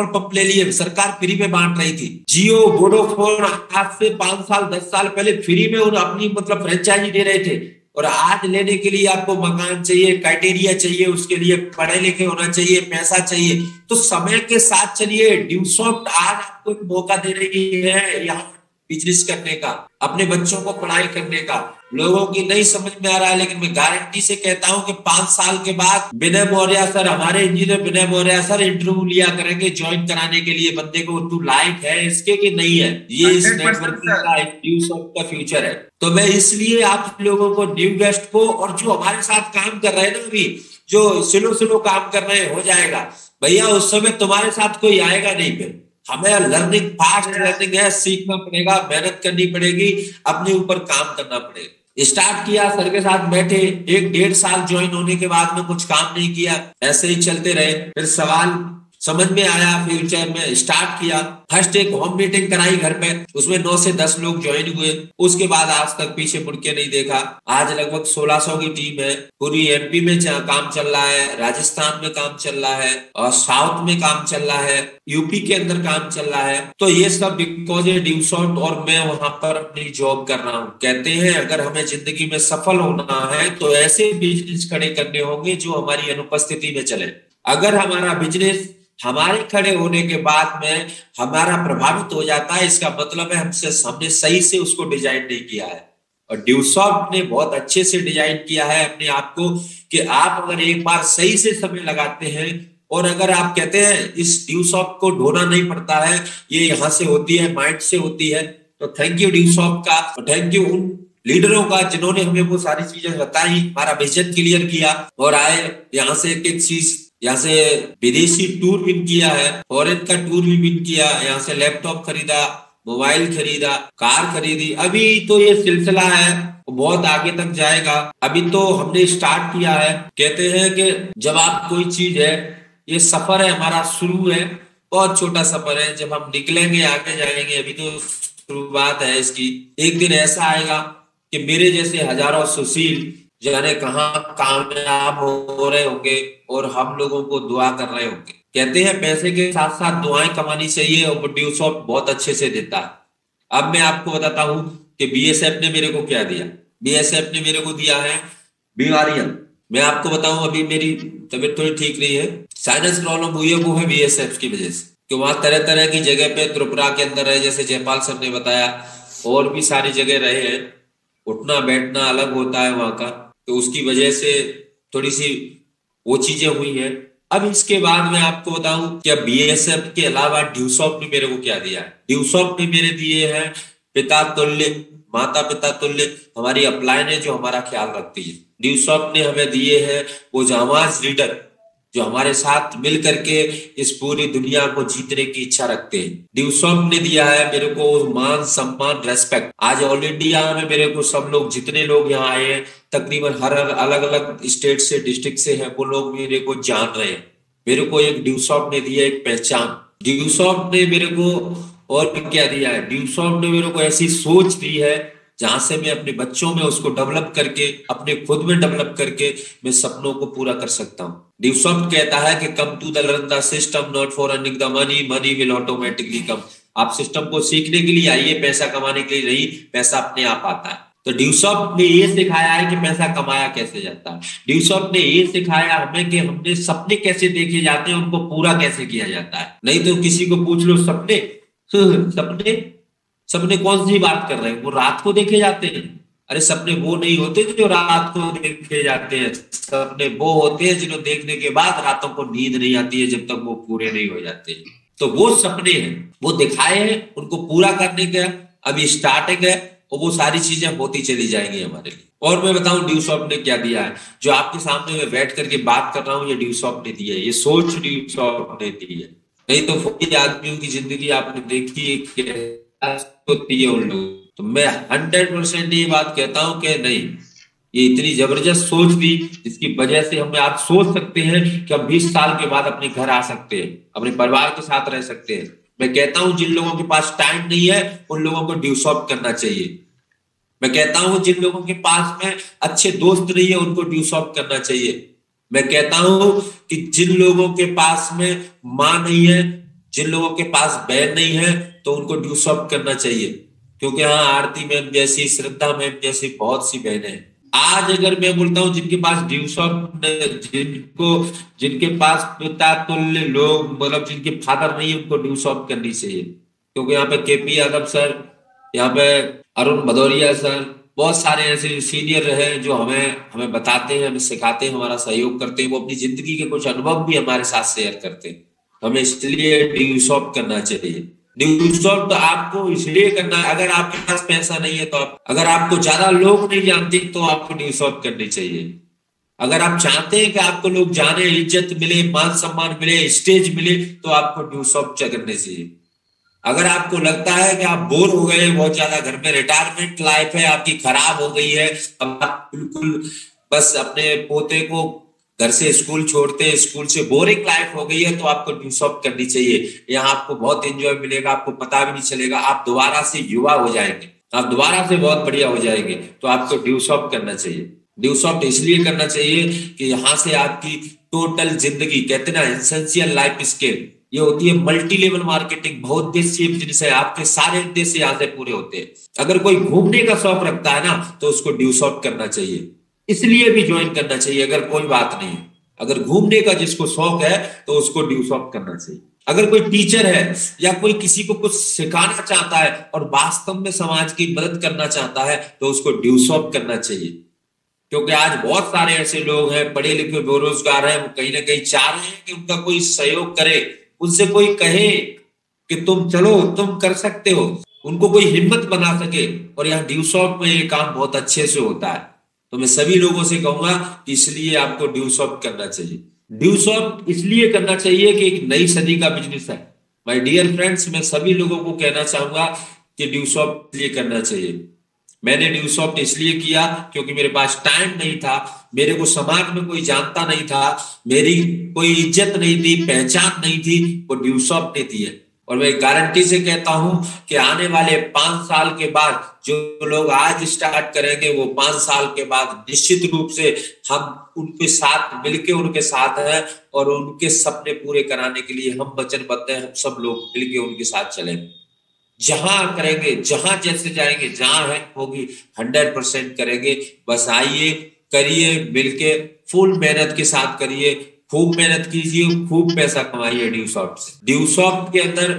पंप ले लिए, सरकार फ्री में बांट रही थी। जियो, वोडाफोन आज से 5 साल 10 साल पहले फ्री में और अपनी मतलब फ्रेंचाइजी दे रहे थे। और आज लेने के लिए आपको मकान चाहिए, क्राइटेरिया चाहिए, उसके लिए पढ़े लिखे होना चाहिए, पैसा चाहिए। तो समय के साथ चलिए। ड्यूसॉफ्ट आज आपको एक मौका दे रही है यहाँ बिजनेस करने का, अपने बच्चों को पढ़ाई करने का। लोगों की नहीं समझ में आ रहा है, लेकिन मैं गारंटी से कहता हूं कि 5 साल के बाद विनय मौर्य सर, हमारे इंजीनियर विनय मौर्य सर इंटरव्यू लिया करेंगे ज्वाइन कराने के लिए बंदे को, तू लायक है इसके कि नहीं है। ये इस नेटवर्किंग का ड्यूसॉफ्ट का फ्यूचर है। तो मैं इसलिए आप लोगों को, न्यू गेस्ट को, और जो हमारे साथ काम कर रहे हैं ना, अभी जो स्लो काम कर रहे हैं, हो जाएगा भैया। उस समय तुम्हारे साथ कोई आएगा नहीं। फिर हमें लर्निंग, फास्ट लर्निंग है, सीखना पड़ेगा, मेहनत करनी पड़ेगी, अपने ऊपर काम करना पड़ेगा। स्टार्ट किया सर के साथ बैठे, 1-1.5 साल ज्वाइन होने के बाद में कुछ काम नहीं किया, ऐसे ही चलते रहे। फिर सवाल समझ में आया, फ्यूचर में स्टार्ट किया। फर्स्ट एक होम मीटिंग कराई घर पे, उसमें 9 से 10 लोग ज्वाइन हुए। उसके बाद आज तक पीछे मुड़ के नहीं देखा। आज लगभग 1600 की टीम है। पूरी एमपी में काम चल रहा है, राजस्थान में काम चल रहा है, और साउथ में काम चल रहा है, यूपी के अंदर काम चल रहा है। तो ये सब बिकॉज ये ड्यूसॉफ्ट, और मैं वहां पर अपनी जॉब कर रहा हूँ। कहते हैं अगर हमें जिंदगी में सफल होना है तो ऐसे बिजनेस खड़े करने होंगे जो हमारी अनुपस्थिति में चले। अगर हमारा बिजनेस हमारे खड़े होने के बाद में हमारा प्रभावित हो जाता है, इसका मतलब है हमने सही से उसको डिजाइन नहीं किया है। और ड्यूसॉफ्ट ने बहुत अच्छे से डिजाइन किया है अपने आप को, कि आप अगर एक बार सही से समय लगाते हैं, और अगर आप कहते हैं इस ड्यूसॉफ्ट को ढोना नहीं पड़ता है, ये यहाँ से होती है, माइंड से होती है। तो थैंक यू ड्यूसॉफ्ट का, थैंक यू उन लीडरों का जिन्होंने हमें वो सारी चीजें बताई, हमारा विजन क्लियर किया, और आए यहाँ से एक चीज, यहाँ से विदेशी टूर विन किया है, फॉरेन का टूर भी विन किया, यहाँ से लैपटॉप खरीदा, मोबाइल खरीदा, कार खरीदी। अभी तो ये सिलसिला है, बहुत आगे तक जाएगा। अभी तो हमने स्टार्ट किया है। कहते हैं कि जब आप कोई चीज है, ये सफर है हमारा, शुरू है, बहुत छोटा सफर है, जब हम निकलेंगे आगे जाएंगे। अभी तो शुरुआत है इसकी। एक दिन ऐसा आएगा कि मेरे जैसे हजारों सुशील जाने कहाँ कामयाब हो रहे होंगे, और हम लोगों को दुआ कर रहे होंगे। कहते हैं पैसे के साथ साथ दुआएं कमानी चाहिए, और ड्यूसॉफ्ट बहुत अच्छे से देता है। अब मैं आपको बताता हूं कि बीएसएफ ने मेरे को क्या दिया। बीएसएफ ने मेरे को दिया है बीमारियां। मैं आपको बताऊं, अभी मेरी तबीयत थोड़ी ठीक नहीं है, साइनस प्रॉब्लम हुई है, वो है बीएसएफ की वजह से। कि वहां तरह तरह की जगह पे त्रिपुरा के अंदर है, जैसे जयपाल सर ने बताया, और भी सारी जगह रहे हैं। उठना बैठना अलग होता है वहां का, तो उसकी वजह से थोड़ी सी वो चीजें हुई है। अब इसके बाद मैं आपको बताऊं कि बीएसएफ के अलावा ड्यूसॉफ्ट ने मेरे को क्या दिया है। ड्यूसॉफ्ट ने मेरे दिए हैं पिता तुल्य, माता पिता तुल्य हमारी अपलाइन है, जो हमारा ख्याल रखती है। ड्यूसॉफ्ट ने हमें दिए हैं वो जांबाज लीडर, जो हमारे साथ मिल करके इस पूरी दुनिया को जीतने की इच्छा रखते हैं। ड्यूसॉफ्ट ने दिया है मेरे को मान सम्मान, रेस्पेक्ट। आज ऑल इंडिया में मेरे को सब लोग, जितने लोग यहाँ आए हैं, तकरीबन हर अलग अलग स्टेट से, डिस्ट्रिक्ट से है, वो लोग मेरे को जान रहे हैं। मेरे को एक ड्यूसॉफ्ट ने दिया एक पहचान। ड्यूसॉफ्ट ने मेरे को और क्या दिया है, ड्यूसॉफ्ट ने मेरे को ऐसी सोच दी है जहां से मैं अपने बच्चों में उसको डेवलप करके, अपने खुद में डेवलप करके मैं सपनों को पूरा कर सकता हूँ। ड्यूसॉफ्ट कहता है कि come to the learn the system, not for earning the money, money will automatically come. आप सिस्टम को सीखने के लिए आइए, पैसा कमाने के लिए नहीं, पैसा अपने आप आता है। तो ड्यूसॉफ्ट ने ये सिखाया है कि पैसा कमाया कैसे जाता है। ड्यूसॉफ्ट ने ये सिखाया हमें कि हमने सपने कैसे देखे जाते हैं, उनको पूरा कैसे किया जाता है। नहीं तो किसी को पूछ लो सपने, सपने कौन सी बात कर रहे हैं, वो रात को देखे जाते हैं। अरे सपने वो नहीं होते जो रात को देखे जाते हैं, सपने वो होते हैं जिन्हें देखने के बाद रातों को नींद नहीं आती है, जब तक वो पूरे नहीं हो जाते। तो वो सपने हैं, वो दिखाए हैं, उनको पूरा करने का अभी स्टार्टिंग है। और वो सारी चीजें होती चली जाएंगी हमारे लिए। और मैं बताऊं ड्यूसॉफ्ट ने क्या दिया है, जो आपके सामने मैं बैठ करके बात कर रहा हूँ, ये ड्यूसॉफ्ट ने दिया है, ये सोच ड्यूसॉफ्ट ने दी है। नहीं तो फौजी आदमियों की जिंदगी आपने देखी होती है उन लोग। तो मैं 100% ये बात कहता हूं कि नहीं, ये इतनी जबरदस्त सोच दी जिसकी वजह से हम आज सोच सकते हैं कि हम 20 साल के बाद अपने घर आ सकते हैं, अपने परिवार के साथ रह सकते हैं। मैं कहता हूं जिन लोगों के पास टाइम नहीं है उन लोगों को ड्यूसॉफ्ट करना चाहिए। मैं कहता हूं जिन लोगों के पास में अच्छे दोस्त नहीं है उनको ड्यूसॉफ्ट करना चाहिए। मैं कहता हूं कि जिन लोगों के पास में माँ नहीं है, जिन लोगों के पास बहन नहीं है, तो उनको ड्यूसॉफ्ट करना चाहिए। क्योंकि हाँ, आरती मैम जैसी, श्रद्धा मैम जैसी बहुत सी बहनें हैं। आज अगर मैं बोलता हूं जिनके पास ड्यूसॉफ्ट, जिनके पास पिता तुल्य लोग, मतलब जिनके फादर नहीं है, उनको ड्यूसॉफ्ट करनी चाहिए। क्योंकि यहाँ पे केपी यादव सर, यहाँ पे अरुण भदौरिया सर, बहुत सारे ऐसे सीनियर रहे जो हमें बताते हैं, हमें सिखाते हैं, हमारा सहयोग करते हैं। वो अपनी जिंदगी के कुछ अनुभव भी हमारे साथ शेयर करते हैं। हमें इसलिए ड्यूसॉफ्ट करना चाहिए। ड्यूसॉफ्ट आपको इसलिए करना है, अगर आपके पास पैसा नहीं है तो अगर आपको ज्यादा लोग नहीं जानते तो आपको ड्यूसॉफ्ट करनी चाहिए। अगर आप चाहते हैं कि आपको लोग जाने, इज्जत मिले, मान सम्मान मिले, स्टेज मिले, तो आपको ड्यूसॉफ्ट करने चाहिए। अगर आपको लगता है कि आप बोर हो गए बहुत ज्यादा, घर में रिटायरमेंट लाइफ है आपकी खराब हो गई है, अब आप बिल्कुल बस अपने पोते को घर से स्कूल छोड़ते हैं, स्कूल से बोरिंग लाइफ हो गई है, तो आपको ड्यूसॉफ्ट करनी चाहिए। यहाँ आपको बहुत एंजॉय मिलेगा, आपको पता भी नहीं चलेगा, आप दोबारा से युवा हो जाएंगे, आप दोबारा से बहुत बढ़िया हो जाएंगे। तो आपको ड्यूसॉफ्ट करना चाहिए। ड्यूसॉफ्ट इसलिए करना चाहिए कि यहाँ से आपकी टोटल जिंदगी, कहते ना एसेंशियल लाइफ स्किल, ये होती है मल्टी लेवल मार्केटिंग, बहुउद्देशीय बिजनेस है। आपके सारे उद्देश्य यहाँ से पूरे होते हैं। अगर कोई घूमने का शौक रखता है ना, तो उसको ड्यूसॉफ्ट करना चाहिए, इसलिए भी ज्वाइन करना चाहिए। अगर कोई बात नहीं, अगर घूमने का जिसको शौक है तो उसको ड्यूसॉफ्ट करना चाहिए। अगर कोई टीचर है या कोई किसी को कुछ सिखाना चाहता है और वास्तव में समाज की मदद करना चाहता है, तो उसको ड्यूसॉफ्ट करना चाहिए। क्योंकि आज बहुत सारे ऐसे लोग हैं, पढ़े लिखे बेरोजगार हैं, वो कहीं ना कहीं चाह रहे हैं कि उनका कोई सहयोग करे, उनसे कोई कहे कि तुम चलो, तुम कर सकते हो, उनको कोई हिम्मत बना सके। और यहाँ ड्यूसॉफ्ट में ये काम बहुत अच्छे से होता है। तो मैं सभी लोगों से कहूंगा कि इसलिए आपको ड्यूसॉफ्ट करना चाहिए। ड्यूसॉफ्ट इसलिए करना चाहिए कि एक नई सदी का बिजनेस है। माय डियर फ्रेंड्स, मैं सभी लोगों को कहना चाहूंगा कि ड्यूसॉफ्ट इसलिए करना चाहिए। मैंने ड्यूसॉफ्ट इसलिए किया क्योंकि मेरे पास टाइम नहीं था, मेरे को समाज में कोई जानता नहीं था, मेरी कोई इज्जत नहीं थी, पहचान नहीं थी, वो ड्यूसॉफ्ट ने दी है। और मैं गारंटी से कहता हूं कि आने वाले 5 साल के बाद जो लोग आज स्टार्ट करेंगे, वो 5 साल के बाद निश्चित रूप से हम उनके साथ मिलके उनके साथ हैं, और उनके सपने पूरे कराने के लिए हम वचनबद्ध हैं। हम सब लोग मिलके उनके साथ चलेंगे, जहां करेंगे, जहां जैसे जाएंगे, जहां है होगी 100% करेंगे। बस आइए, करिए, मिलके फुल मेहनत के साथ करिए, खूब मेहनत कीजिए, खूब पैसा कमाइए ड्यूसॉफ्ट से। ड्यूसॉफ्ट के अंदर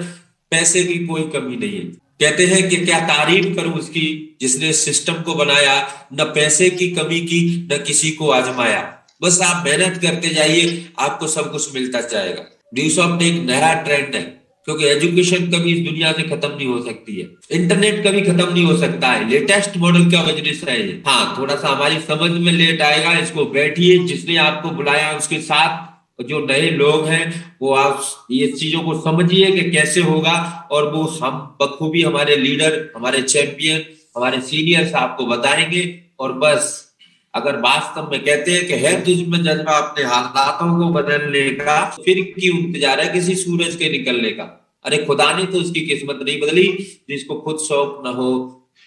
पैसे की कोई कमी नहीं है। कहते हैं कि क्या तारीफ करूं उसकी जिसने सिस्टम को बनाया, न पैसे की कमी की, न किसी को आजमाया। बस आप मेहनत करते जाइए, आपको सब कुछ मिलता जाएगा। ड्यूसॉफ्ट एक नया ट्रेंड है, क्योंकि एजुकेशन कभी इस दुनिया से खत्म नहीं हो सकती है, इंटरनेट कभी खत्म नहीं हो सकता है। लेटेस्ट मॉडल का बिजनेस है ये। हाँ, थोड़ा सा हमारी समझ में लेट आएगा, इसको बैठिए, जिसने आपको बुलाया उसके साथ जो नए लोग हैं वो आप ये चीजों को समझिए कि कैसे होगा, और वो हम बखूबी हमारे लीडर, हमारे चैंपियन, हमारे सीनियर्स आपको बताएंगे। और बस अगर वास्तव में कहते हैं कि है तुझ में जज्बा अपने हालातों को बदलने का, फिर क्यों इंतजार है किसी सूरज के निकलने का। अरे खुदा ने तो उसकी किस्मत नहीं बदली जिसको खुद शौक न हो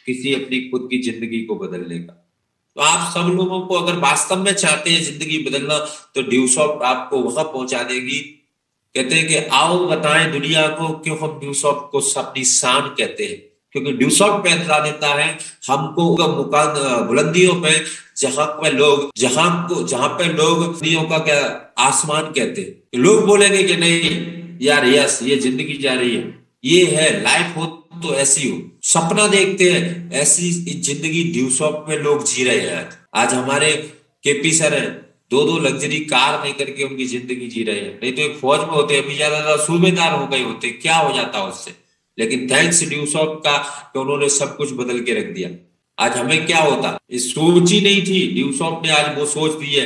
किसी अपनी खुद की जिंदगी को बदलने का। तो आप सब लोगों को अगर वास्तव में चाहते हैं जिंदगी बदलना, तो ड्यूसॉफ्ट आपको वहां पहुंचा देगी। कहते हैं कि आओ बताएं दुनिया को क्यों हम ड्यूसॉफ्ट को अपनी शान कहते हैं, क्योंकि ड्यूसॉफ्ट पहला देता है हमको मुकाम बुलंदियों पे, जहां पे लोग दुनिया का क्या आसमान कहते हैं। लोग बोलेंगे कि नहीं यार, यस ये जिंदगी जा रही है, ये है लाइफ, हो तो ऐसी हो, सपना देखते हैं ऐसी जिंदगी ड्यूसॉफ्ट में लोग जी रहे हैं। आज हमारे केपी सर है, 2 लग्जरी कार नहीं करके उनकी जिंदगी जी रहे हैं। नहीं तो एक फौज में होते, अभी ज्यादा सूबेदार हो गए होते, क्या हो जाता उससे। लेकिन थैंक्स ड्यूसॉफ्ट का कि उन्होंने सब कुछ बदल के रख दिया। आज हमें क्या होता, इस सोच ही नहीं थी, ड्यूसॉफ्ट ने आज वो सोच दी है।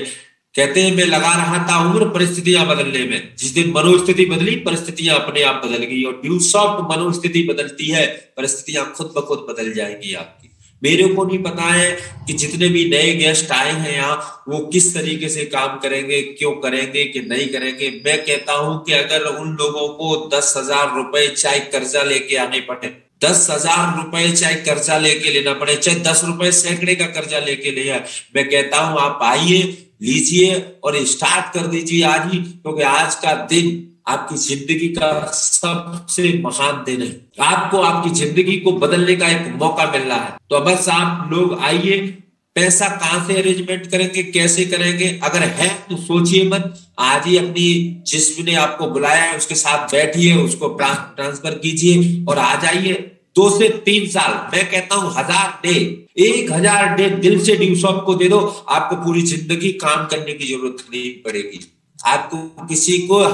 कहते हैं मैं लगा रहा था उम्र परिस्थितियां बदलने में, जिस दिन मनोस्थिति बदली परिस्थितियां अपने आप बदल गई। और ड्यूसॉफ्ट मनोस्थिति बदलती है, परिस्थितियां खुद ब खुद बदल जाएंगी आपकी। मेरे को नहीं पता है कि जितने भी नए गेस्ट आए हैं यहाँ वो किस तरीके से काम करेंगे, क्यों करेंगे कि नहीं करेंगे। मैं कहता हूं कि अगर उन लोगों को 10,000 रुपए चाहे कर्जा लेके आने पड़े, 10,000 रुपए चाहे कर्जा लेके लेना पड़े, चाहे 10 रुपए सैकड़े का कर्जा लेके ले आए, मैं कहता हूं आप आइए, लीजिए और स्टार्ट कर दीजिए आज ही, क्योंकि आज का दिन आपकी जिंदगी का सबसे महान दिन है। आपको आपकी जिंदगी को बदलने का एक मौका मिल रहा है। तो बस आप लोग आइए। पैसा कहां से अरेंजमेंट करेंगे, कैसे करेंगे, अगर है तो सोचिए मत, आज ही अपनी जिसने आपको बुलाया है उसके साथ बैठिए, उसको ट्रांसफर कीजिए और आ जाइए। 2 से 3 साल, मैं कहता हूं 1000 डे, 1000 डे दिल से ड्यूसॉफ्ट को दे दो, आपको पूरी जिंदगी काम करने की जरूरत नहीं पड़ेगी। आपको किसी को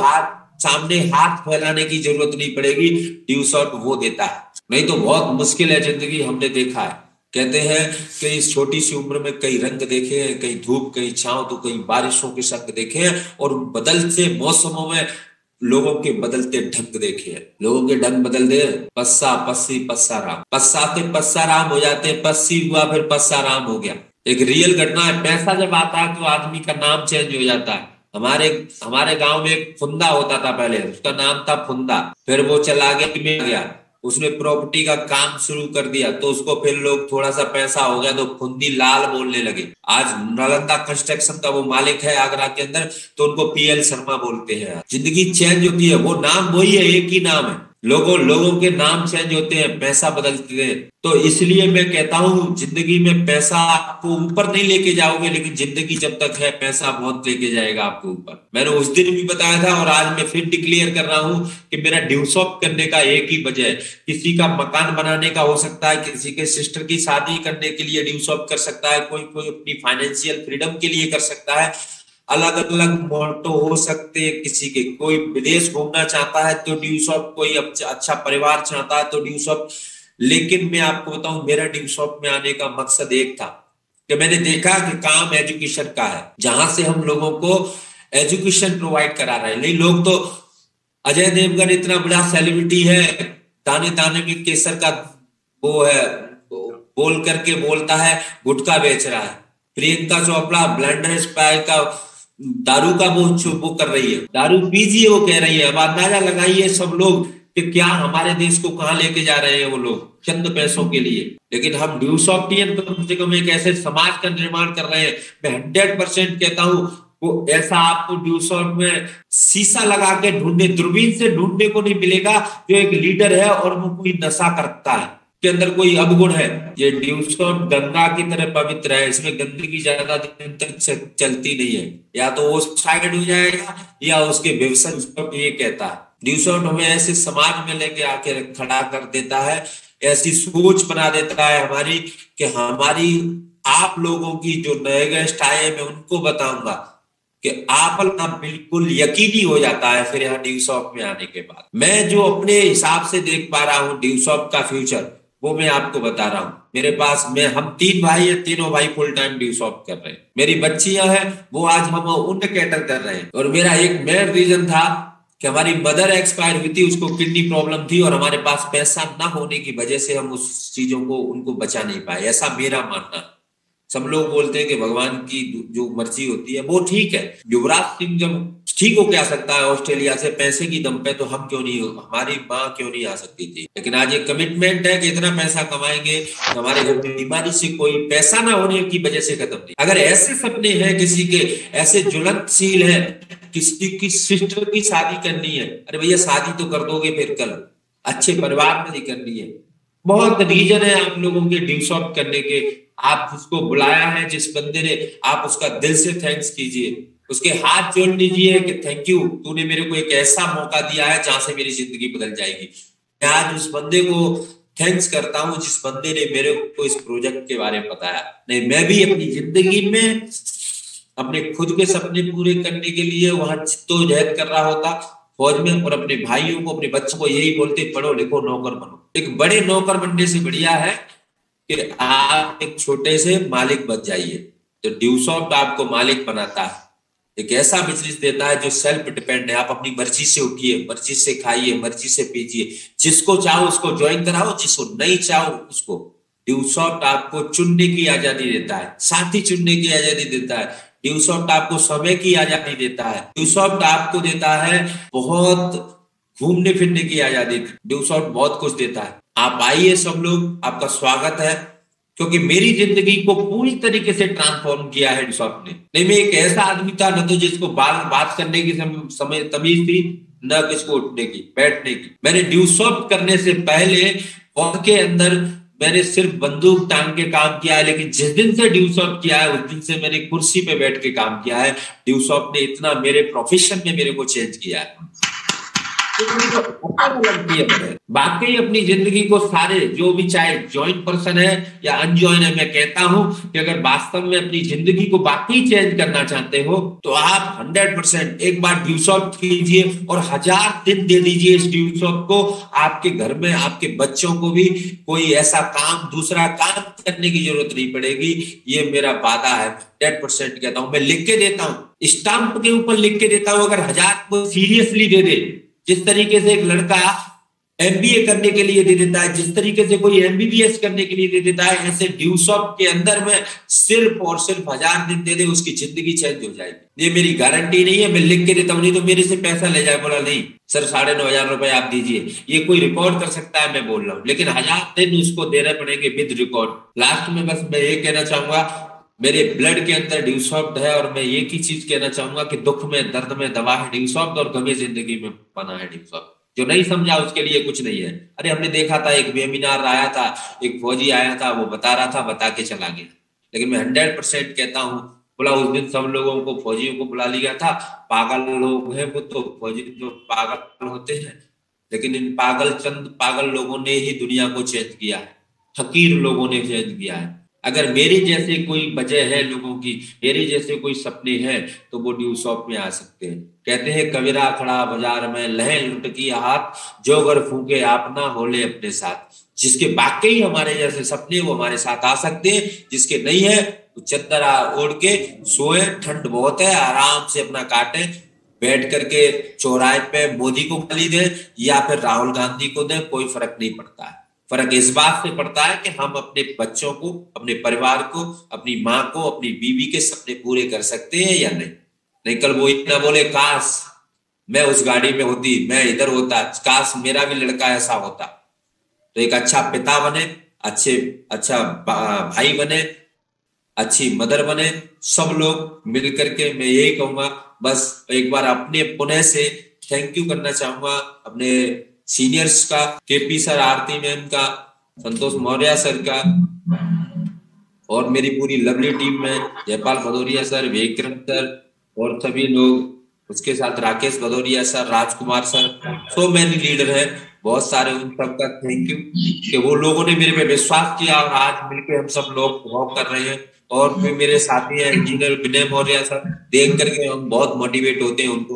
सामने हाथ फैलाने की जरूरत नहीं पड़ेगी, ड्यूसॉफ्ट वो देता है। नहीं तो बहुत मुश्किल है जिंदगी, हमने देखा है। कहते हैं कि इस छोटी सी उम्र में कई रंग देखे हैं, कई धूप, कई छांव, तो कई बारिशों के संग देखे हैं, और बदलते मौसमों में लोगों के बदलते ढंग देखे हैं। लोगों के ढंग बदल दे, पस्सा पस्सी पस्सा राम, पस्सा से पस्सा राम हो जाते, पस्सी हुआ फिर पस्सा राम हो गया। एक रियल घटना है। पैसा जब आता है तो आदमी का नाम चेंज हो जाता है। हमारे गांव में एक फुंदा होता था पहले, उसका नाम था फुंदा, फिर वो चला गया, उसने प्रॉपर्टी का काम शुरू कर दिया, तो उसको फिर लोग थोड़ा सा पैसा हो गया तो फुंदी लाल बोलने लगे। आज नालंदा कंस्ट्रक्शन का वो मालिक है आगरा के अंदर, तो उनको PL शर्मा बोलते हैं। जिंदगी चेंज होती है, वो नाम वही है, एक ही नाम है। लोगों के नाम चेंज होते हैं, पैसा बदलते हैं। तो इसलिए मैं कहता हूं जिंदगी में पैसा आपको ऊपर नहीं लेके जाओगे, लेकिन जिंदगी जब तक है पैसा बहुत लेके जाएगा आपको ऊपर। मैंने उस दिन भी बताया था और आज मैं फिर डिक्लेयर कर रहा हूं कि मेरा ड्यूसॉफ्ट करने का एक ही वजह है। किसी का मकान बनाने का हो सकता है, किसी के सिस्टर की शादी करने के लिए ड्यूसॉफ्ट कर सकता है, कोई अपनी फाइनेंशियल फ्रीडम के लिए कर सकता है। अलग अलग मोटो हो सकते हैं किसी के, कोई विदेश घूमना चाहता है तो ड्यूसॉफ्ट, कोई अच्छा परिवार चाहता है तो ड्यूसॉफ्ट। लेकिन मैं आपको बताऊं, मेरा ड्यूसॉफ्ट में आने का मकसद एक था कि मैंने देखा कि काम एजुकेशन का है, जहां से हम लोगों को एजुकेशन प्रोवाइड करा रहे हैं। नहीं, लोग तो अजय देवगन इतना बड़ा सेलिब्रिटी है, ताने ताने में केसर का वो है, बोल करके बोलता है गुटखा बेच रहा है। प्रियंका चोपड़ा ब्लेंडर स्पाई का दारू का वो कर रही है, दारू पीजिए वो कह रही है। अब अंदाजा लगाइए सब लोग कि क्या हमारे देश को कहां लेके जा रहे हैं वो लोग, चंद पैसों के लिए। लेकिन हम ड्यूसॉफ्टियन कम से कम एक ऐसे समाज का निर्माण कर रहे हैं। मैं 100% कहता हूं वो ऐसा आपको ड्यूसॉफ्ट में शीशा लगा के ढूंढने, दूरबीन से ढूंढने को नहीं मिलेगा जो एक लीडर है और वो कोई नशा करता है, के अंदर कोई अवगुण है। ये ड्यूसॉफ्ट गंगा की तरह पवित्र है, इसमें गंदगी ज्यादा दिन तक चलती नहीं है, या तो वो साइड हो जाएगा या उसके व्यवसाय ये कहता है। ड्यूसॉफ्ट हमें ऐसे समाज में लेके आके खड़ा कर देता है, ऐसी सोच बना देता है हमारी कि हमारी आप लोगों की जो नए गेस्ट आए मैं उनको बताऊंगा कि आप बिल्कुल यकीनी हो जाता है फिर यहाँ ड्यूसॉफ्ट में आने के बाद। मैं जो अपने हिसाब से देख पा रहा हूँ ड्यूसॉफ्ट का फ्यूचर, वो मैं आपको बता रहा हूं। मेरे पास हम 3 भाई हैं, तीनों भाई फुल टाइम ड्यूसॉफ्ट कर रहे हैं। मेरी बच्चियां हैं, वो आज हम उन्हें कैटर कर रहे हैं। और मेरा एक मेन रीजन था कि हमारी मदर एक्सपायर हुई थी, उसको किडनी प्रॉब्लम थी और हमारे पास पैसा ना होने की वजह से हम उस चीजों को उनको बचा नहीं पाए, ऐसा मेरा मानना। सब लोग बोलते हैं कि भगवान की जो मर्जी होती है वो ठीक है। युवराज सिंह जब ठीक हो के आ सकता है ऑस्ट्रेलिया से पैसे की दम पे, तो हम क्यों नहीं, हमारी माँ क्यों नहीं आ सकती थी। लेकिन आज एक कमिटमेंट है कि इतना पैसा कमाएंगे, हमारे घर में बीमारी से कोई पैसा ना होने की वजह से खत्म नहीं। अगर ऐसे सपने हैं किसी के, ऐसे ज्वलंतशील है, किसी की सिस्टर की शादी करनी है, अरे भैया शादी तो कर दोगे फिर कल, अच्छे परिवार में नहीं करनी है। बहुत रीजन है आप लोगों के ड्यूसॉफ्ट करने के। आप जिसको बुलाया है, जिस बंदे ने, आप उसका दिल से थैंक्स कीजिए, उसके हाथ जोड़ लीजिए कि थैंक यू, तूने मेरे को एक ऐसा मौका दिया है जहां से मेरी जिंदगी बदल जाएगी। मैं आज उस बंदे को थैंक्स करता हूं जिस बंदे ने मेरे को इस प्रोजेक्ट के बारे में बताया। नहीं, मैं भी अपनी जिंदगी में अपने खुद के सपने पूरे करने के लिए वहां जिद्दोजहद कर रहा होता, फौज में, और अपने भाइयों को, अपने बच्चों को यही बोलते पढ़ो लिखो नौकर बनो। एक बड़े नौकर बनने से बढ़िया है कि आप एक छोटे से मालिक बन जाइए। तो ड्यूसॉफ्ट आपको मालिक बनाता है, एक ऐसा बिजनेस देता है जो सेल्फ डिपेंड है। आप अपनी मर्जी से उठिए, मर्जी से खाइए, मर्जी से पीजिए, जिसको चाहो उसको ज्वाइन कराओ, जिसको नहीं चाहो उसको। ड्यूसॉफ्ट आपको चुनने की आजादी देता है, साथी चुनने की आजादी देता है। ड्यूसॉफ्ट आपको समय की आजादी देता है। ड्यूसॉफ्ट आपको देता है बहुत घूमने फिरने की आजादी। ड्यूसॉफ्ट बहुत कुछ देता है। आप आइए, सब लोग, आपका स्वागत है, क्योंकि मेरी जिंदगी को पूरी तरीके से ट्रांसफॉर्म किया है ड्यूसॉफ्ट ने। नहीं, मैं एक ऐसा आदमी था न तो जिसको बात करने की समय तमीज थी, न किसको उठने की बैठने की। मैंने ड्यूसॉफ्ट करने से पहले फौज के अंदर मैंने सिर्फ बंदूक टांग के काम किया है, लेकिन जिस दिन से ड्यूसॉफ्ट किया है उस दिन से मैंने कुर्सी पे बैठ के काम किया है। ड्यूसॉफ्ट ने इतना मेरे प्रोफेशन में मेरे को चेंज किया है। बाकी अपनी जिंदगी को सारे जो भी, चाहे ज्वाइन पर्सन है या अनज्वाइन है, मैं कहता हूं कि अगर वास्तव में अपनी जिंदगी को बाकी चेंज करना चाहते हो तो आप 100% एक बार ड्यूसॉफ्ट कीजिए और 1000 दिन दे दीजिए इस ड्यूसॉफ्ट को। आपके घर में आपके बच्चों को भी कोई ऐसा काम, दूसरा काम करने की जरूरत नहीं पड़ेगी। ये मेरा वादा है, 10% कहता हूं। मैं लिख के देता हूं, स्टाम्प के ऊपर लिख के देता हूं। अगर 1000 को सीरियसली दे दे, जिस तरीके से एक लड़का एमबीए करने के लिए दे देता है, जिस तरीके से कोई एमबीबीएस करने के लिए दे देता है, ऐसे ड्यूसॉफ्ट के अंदर में सिर्फ और सिर्फ 1000 दिन दे दे, उसकी जिंदगी चेंज हो जाएगी। ये मेरी गारंटी नहीं है, मैं लिख के देता हूं। नहीं तो मेरे से पैसा ले जाए, बोला नहीं सर 9,500 रुपए आप दीजिए, ये कोई रिकॉर्ड कर सकता है, मैं बोल रहा हूँ। लेकिन 1000 दिन उसको देने पड़ेंगे विद रिकॉर्ड। लास्ट में बस मैं ये कहना चाहूंगा, मेरे ब्लड के अंदर ड्यूसॉफ्ट है, और मैं एक ही चीज कहना चाहूंगा कि दुख में, दर्द में दवा है ड्यूसॉफ्ट, और गमे जिंदगी में बना है ड्यूसॉफ्ट। जो नहीं समझा उसके लिए कुछ नहीं है। अरे हमने देखा था, एक वेबिनार आया था, एक फौजी आया था, वो बता रहा था, बता के चला गया। लेकिन मैं 100% कहता हूँ, बोला उस दिन सब लोगों को, फौजियों को बुला लिया था। पागल लोग हैं वो तो, फौजी जो पागल होते हैं, लेकिन इन चंद पागल लोगों ने ही दुनिया को चेंज किया है, फकीर लोगों ने चेंज किया है। अगर मेरे जैसे कोई वजह है लोगों की, मेरे जैसे कोई सपने हैं, तो वो ड्यूसॉफ्ट में आ सकते हैं। कहते हैं कबीरा खड़ा बाजार में, लहे लुट की हाथ, जो अगर फूके आप ना होले अपने साथ। जिसके वाकई हमारे जैसे सपने, वो हमारे साथ आ सकते हैं। जिसके नहीं है वो चद्दर ओढ़ के सोए, ठंड बहुत है, आराम से अपना काटे, बैठ करके चौराहे पे मोदी को गाली दे या फिर राहुल गांधी को दे, कोई फर्क नहीं पड़ता है। फर्क इस बात से पड़ता है कि हम अपने बच्चों को, अपने परिवार को, अपनी माँ को, अपनी बीवी के सपने पूरे कर सकते हैं या नहीं। नहीं कल वो इतना बोले काश मैं उस गाड़ी में होती, मैं इधर होता, काश मेरा भी लड़का ऐसा होता। तो एक अच्छा पिता बने, अच्छा भाई बने, अच्छी मदर बने, सब लोग मिल करके। मैं यही कहूंगा, बस एक बार अपने पुनः से थैंक यू करना चाहूंगा अपने सीनियर्स का, केपी सर, आरती मैम का, संतोष मौर्य सर का, और मेरी पूरी लवली टीम में जयपाल भदौरिया सर, विक्रम सर और सभी लोग, उसके साथ राकेश भदौरिया सर, राजकुमार सर, सो मैनी लीडर है बहुत सारे, उन सबका थैंक यू कि वो लोगों ने मेरे पे विश्वास किया और आज मिलकर हम सब लोग वर्क कर रहे हैं। और भी मेरे साथी हैं इंजीनियर विनय मौर्य सर, देख करके हम बहुत मोटिवेट होते हैं उनको।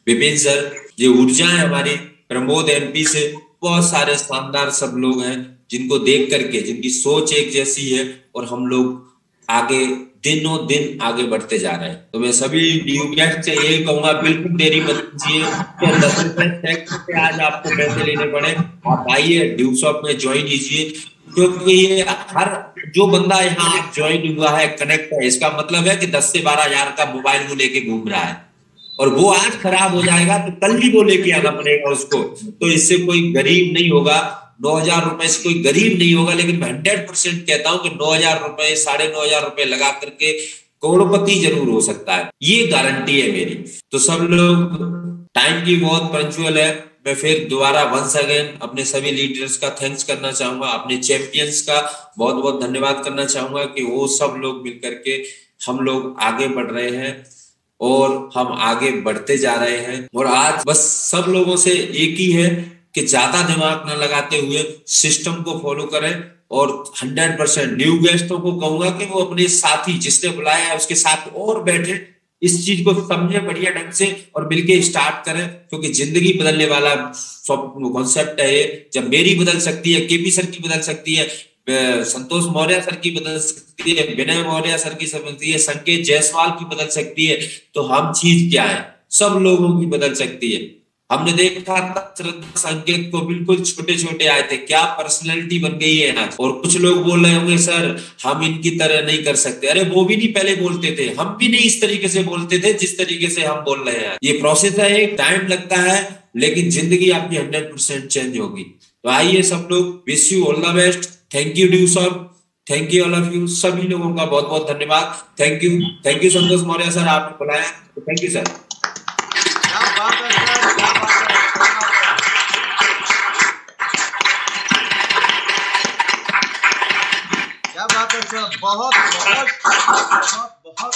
विपिन सर, ये ऊर्जा है हमारी, प्रमोद एमपी से, बहुत सारे शानदार सब लोग हैं जिनको देख करके, जिनकी सोच एक जैसी है और हम लोग आगे दिनों दिन आगे बढ़ते जा रहे हैं। तो मैं सभी न्यू गेस्ट से यही कहूंगा, बिल्कुल देरी मत कीजिए कि 10 रुपए से आज आपको पैसे लेने पड़े। आप आइए ड्यूसॉफ्ट में ज्वाइन कीजिए, क्योंकि ये हर जो बंदा यहाँ ज्वाइन हुआ है, कनेक्ट है, इसका मतलब है कि 10 से 12 हजार का मोबाइल वो लेके घूम रहा है, और वो आज खराब हो जाएगा तो कल ही वो लेके आना पड़ेगा उसको। तो इससे कोई गरीब नहीं होगा, 9,000 रुपए से कोई गरीब नहीं होगा। लेकिन मैं 100% कहता हूं कि 9,000 रुपए, 9,500 रुपए लगा करके करोड़पति जरूर हो सकता है, ये गारंटी है मेरी। तो सब लोग, टाइम की बहुत पंक्चुअल है। मैं फिर दोबारा वंस अगेन अपने सभी लीडर्स का थैंक्स करना चाहूंगा, अपने चैंपियंस का बहुत बहुत धन्यवाद करना चाहूंगा कि वो सब लोग मिलकर के हम लोग आगे बढ़ रहे हैं और हम आगे बढ़ते जा रहे हैं। और आज बस सब लोगों से एक ही है कि ज्यादा दिमाग न लगाते हुए सिस्टम को फॉलो करें, और 100% न्यू गेस्टों को कहूंगा कि वो अपने साथी जिसने बुलाया है उसके साथ और बैठे, इस चीज को समझे बढ़िया ढंग से और मिलके स्टार्ट करें, क्योंकि जिंदगी बदलने वाला कॉन्सेप्ट है ये। जब मेरी बदल सकती है, केपी सर की बदल सकती है, संतोष मौर्य सर की बदल सकती है, विनय मौर्य सर की सकती है, संकेत जायसवाल की बदल सकती है, तो हम चीज क्या है, सब लोगों की बदल सकती है। हमने देखा था श्रद्धा संकेत को बिल्कुल छोटे छोटे आए थे, क्या पर्सनैलिटी बन गई है आज। और कुछ लोग बोल रहे होंगे सर हम इनकी तरह नहीं कर सकते, अरे वो भी नहीं पहले बोलते थे, हम भी नहीं इस तरीके से बोलते थे जिस तरीके से हम बोल रहे हैं। ये प्रोसेस है, एक टाइम लगता है, लेकिन जिंदगी आपकी 100% चेंज होगी। तो आइए सब लोग, wish you all the best. Thank you due sir, thank you all of you, सभी लोगों का बहुत बहुत धन्यवाद। Thank you Santosh Maurya sir, आपने बुलाया, थैंक यू सर। क्या बात है सर, बहुत बहुत बहुत बहुत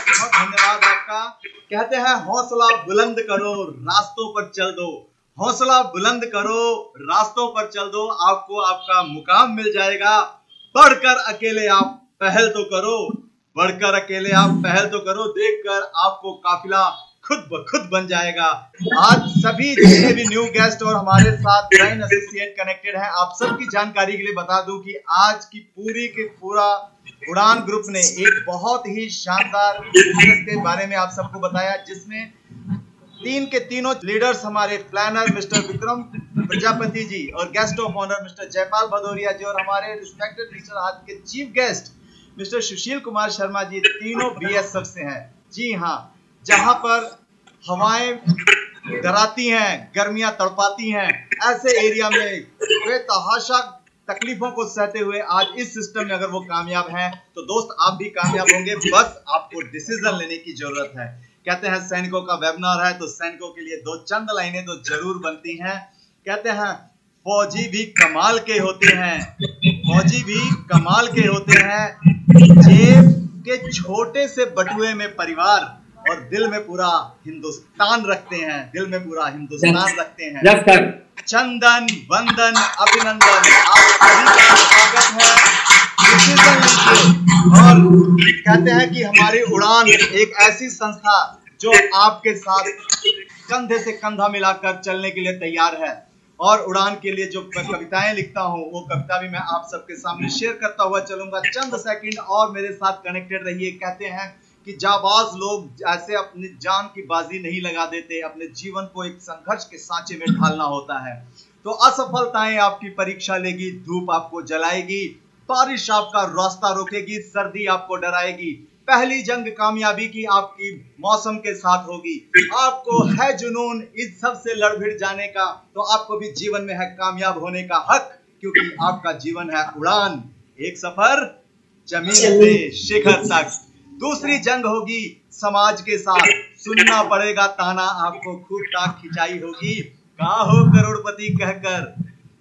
बहुत धन्यवाद आपका। कहते हैं हौसला बुलंद करो, रास्तों पर चल दो, हौसला बुलंद करो, रास्तों पर चल दो, आपको आपका मुकाम मिल जाएगा। बढ़कर अकेले आप पहल तो करो, बढ़कर अकेले आप पहल तो करो, देखकर आपको काफिला खुद ब खुद बन जाएगा। आज सभी जितने भी न्यू गेस्ट और हमारे साथ ब्राइन एसोसिएट कनेक्टेड हैं, आप सबकी जानकारी के लिए बता दूं कि आज की पूरी के पूरा उड़ान ग्रुप ने एक बहुत ही शानदार बिजनेस के बारे में आप सबको बताया, जिसमें तीन के तीनों लीडर्स हमारे प्लानर मिस्टर विक्रम प्रजापति जी और guest of honour mister Jaipal Bhadauria ji और हमारे रिस्पेक्टेड मिस्टर आज के chief guest mister Sushil Kumar Sharma ji, तीनों बीएसएफ से हैं। जी हाँ, जहां पर हवाएं डराती हैं, गर्मियां तड़पाती हैं, ऐसे एरिया में बेतहाशा तकलीफों को सहते हुए आज इस सिस्टम में अगर वो कामयाब हैं, तो दोस्त आप भी कामयाब होंगे। बस आपको डिसीजन लेने की जरूरत है। कहते हैं सैनिकों का वेबिनार है, तो सैनिकों के लिए दो चंद लाइनें तो जरूर बनती हैं। कहते हैं फौजी भी कमाल के होते हैं, फौजी भी कमाल के होते हैं, जेब के छोटे से बटुए में परिवार और दिल में पूरा हिंदुस्तान रखते हैं, दिल में पूरा हिंदुस्तान रखते हैं। चंदन वंदन अभिनंदन, आप सभी का स्वागत है। डिसीजन लीजिए और कहते हैं कि हमारी उड़ान एक ऐसी संस्था जो आपके साथ कंधे से कंधा मिलाकर चलने के लिए तैयार है। और उड़ान के लिए जो कविताएं लिखता हूं, वो कविता भी मैं आप सबके सामने शेयर करता हुआ चलूंगा। चंद सेकंड और मेरे साथ कनेक्टेड रहिए। कहते हैं कि जाबाज लोग ऐसे अपनी जान की बाजी नहीं लगा देते, अपने जीवन को एक संघर्ष के सांचे में ढालना होता है। तो असफलताएं आपकी परीक्षा लेगी, धूप आपको जलाएगी, बारिश आपका रास्ता रोकेगी, सर्दी आपको डराएगी। पहली जंग कामयाबी की आपकी मौसम के साथ होगी। आपको है जुनून इस सब से लड़ भिड़ जाने का, तो आपको भी जीवन में है कामयाब होने का हक, क्योंकि आपका जीवन है उड़ान, एक सफर जमीन से शिखर तक। दूसरी जंग होगी समाज के साथ, सुनना पड़ेगा ताना, आपको खूब टाक खिंचाई होगी। कहा हो करोड़पति कहकर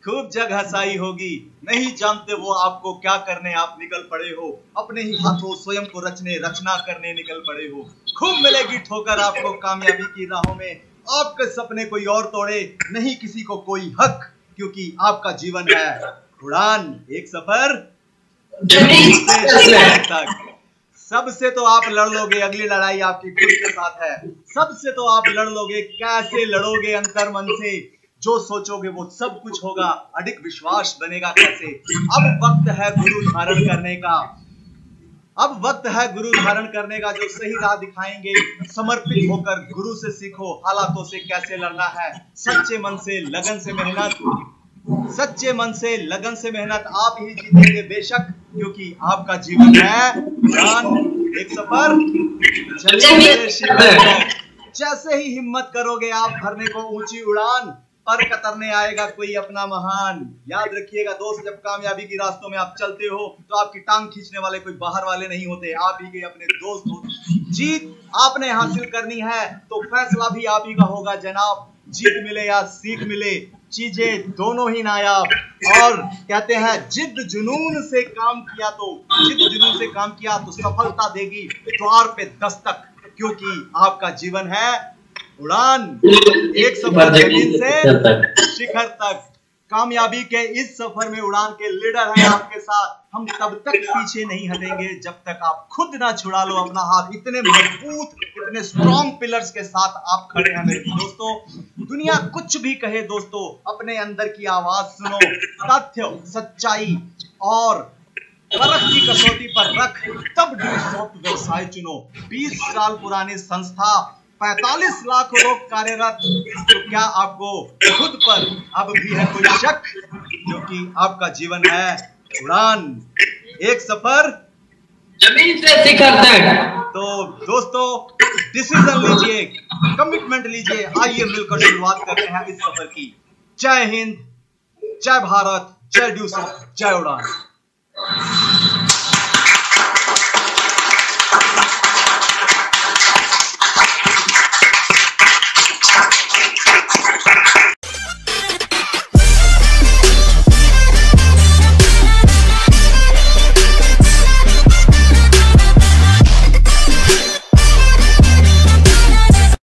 खूब जग हंसाई होगी, नहीं जानते वो आपको क्या करने आप निकल पड़े हो, अपने ही हाथों स्वयं को रचने रचना करने निकल पड़े हो। खूब मिलेगी ठोकर आपको कामयाबी की राहों में, आपके सपने कोई और तोड़े नहीं किसी को कोई हक, क्योंकि आपका जीवन है उड़ान, एक सफर तक। सबसे तो आप लड़ लोगे, अगली लड़ाई आपकी खुद के साथ है। सबसे तो आप लड़ लोगे, कैसे लड़ोगे अंतर मन से, जो सोचोगे वो सब कुछ होगा, अडिग विश्वास बनेगा कैसे। अब वक्त है गुरु धारण करने का, अब वक्त है गुरु धारण करने का, जो सही राह दिखाएंगे। समर्पित होकर गुरु से सीखो हालातों से कैसे लड़ना है। सच्चे मन से लगन से मेहनत, सच्चे मन से लगन से मेहनत, आप ही जीतेंगे बेशक, क्योंकि आपका जीवन है उड़ान, एक सफर चलिए शिखर तक। जैसे ही हिम्मत करोगे आप भरने को ऊंची उड़ान, पर कतरने आएगा कोई अपना महान। याद रखिएगा दोस्त, जब कामयाबी के रास्तों में आप चलते हो, तो आपकी टांग खींचने वाले कोई बाहर वाले नहीं होते, आप ही के अपने दोस्त होते। जीत आपने हासिल करनी है, तो फैसला भी आप ही का होगा जनाब। जीत मिले या सीख मिले, चीजें दोनों ही नायाब। और कहते हैं जिद जुनून से काम किया, तो जिद जुनून से काम किया तो सफलता देगी द्वार पे दस्तक, क्योंकि आपका जीवन है उड़ान, एक सफर जमीन से शिखर तक। कामयाबी के इस सफर में उड़ान के लीडर हैं आपके साथ। हम तब तक पीछे नहीं हटेंगे जब तक आप खुद ना छुड़ा लो अपना हाथ। इतने मजबूत, इतने स्ट्रॉन्ग पिलर्स के साथ आप खड़े हैं मेरे दोस्तों। दुनिया कुछ भी कहे दोस्तों, अपने अंदर की आवाज सुनो, तथ्य, सच्चाई और परख की कसौटी पर रख तब ड्यूसॉफ्ट व्यवसाय चुनो। 20 साल पुरानी संस्था, 45 लाख लोग कार्यरत। तो क्या आपको खुद पर अब भी है कोई शक? जो कि आपका जीवन है उड़ान, एक सफर जमीन से शिखर तक। तो दोस्तों डिसीजन लीजिए, कमिटमेंट लीजिए। आइए मिलकर शुरुआत करते हैं इस सफर की। जय हिंद, जय भारत, जय ड्यूसॉफ्ट, जय उड़ान।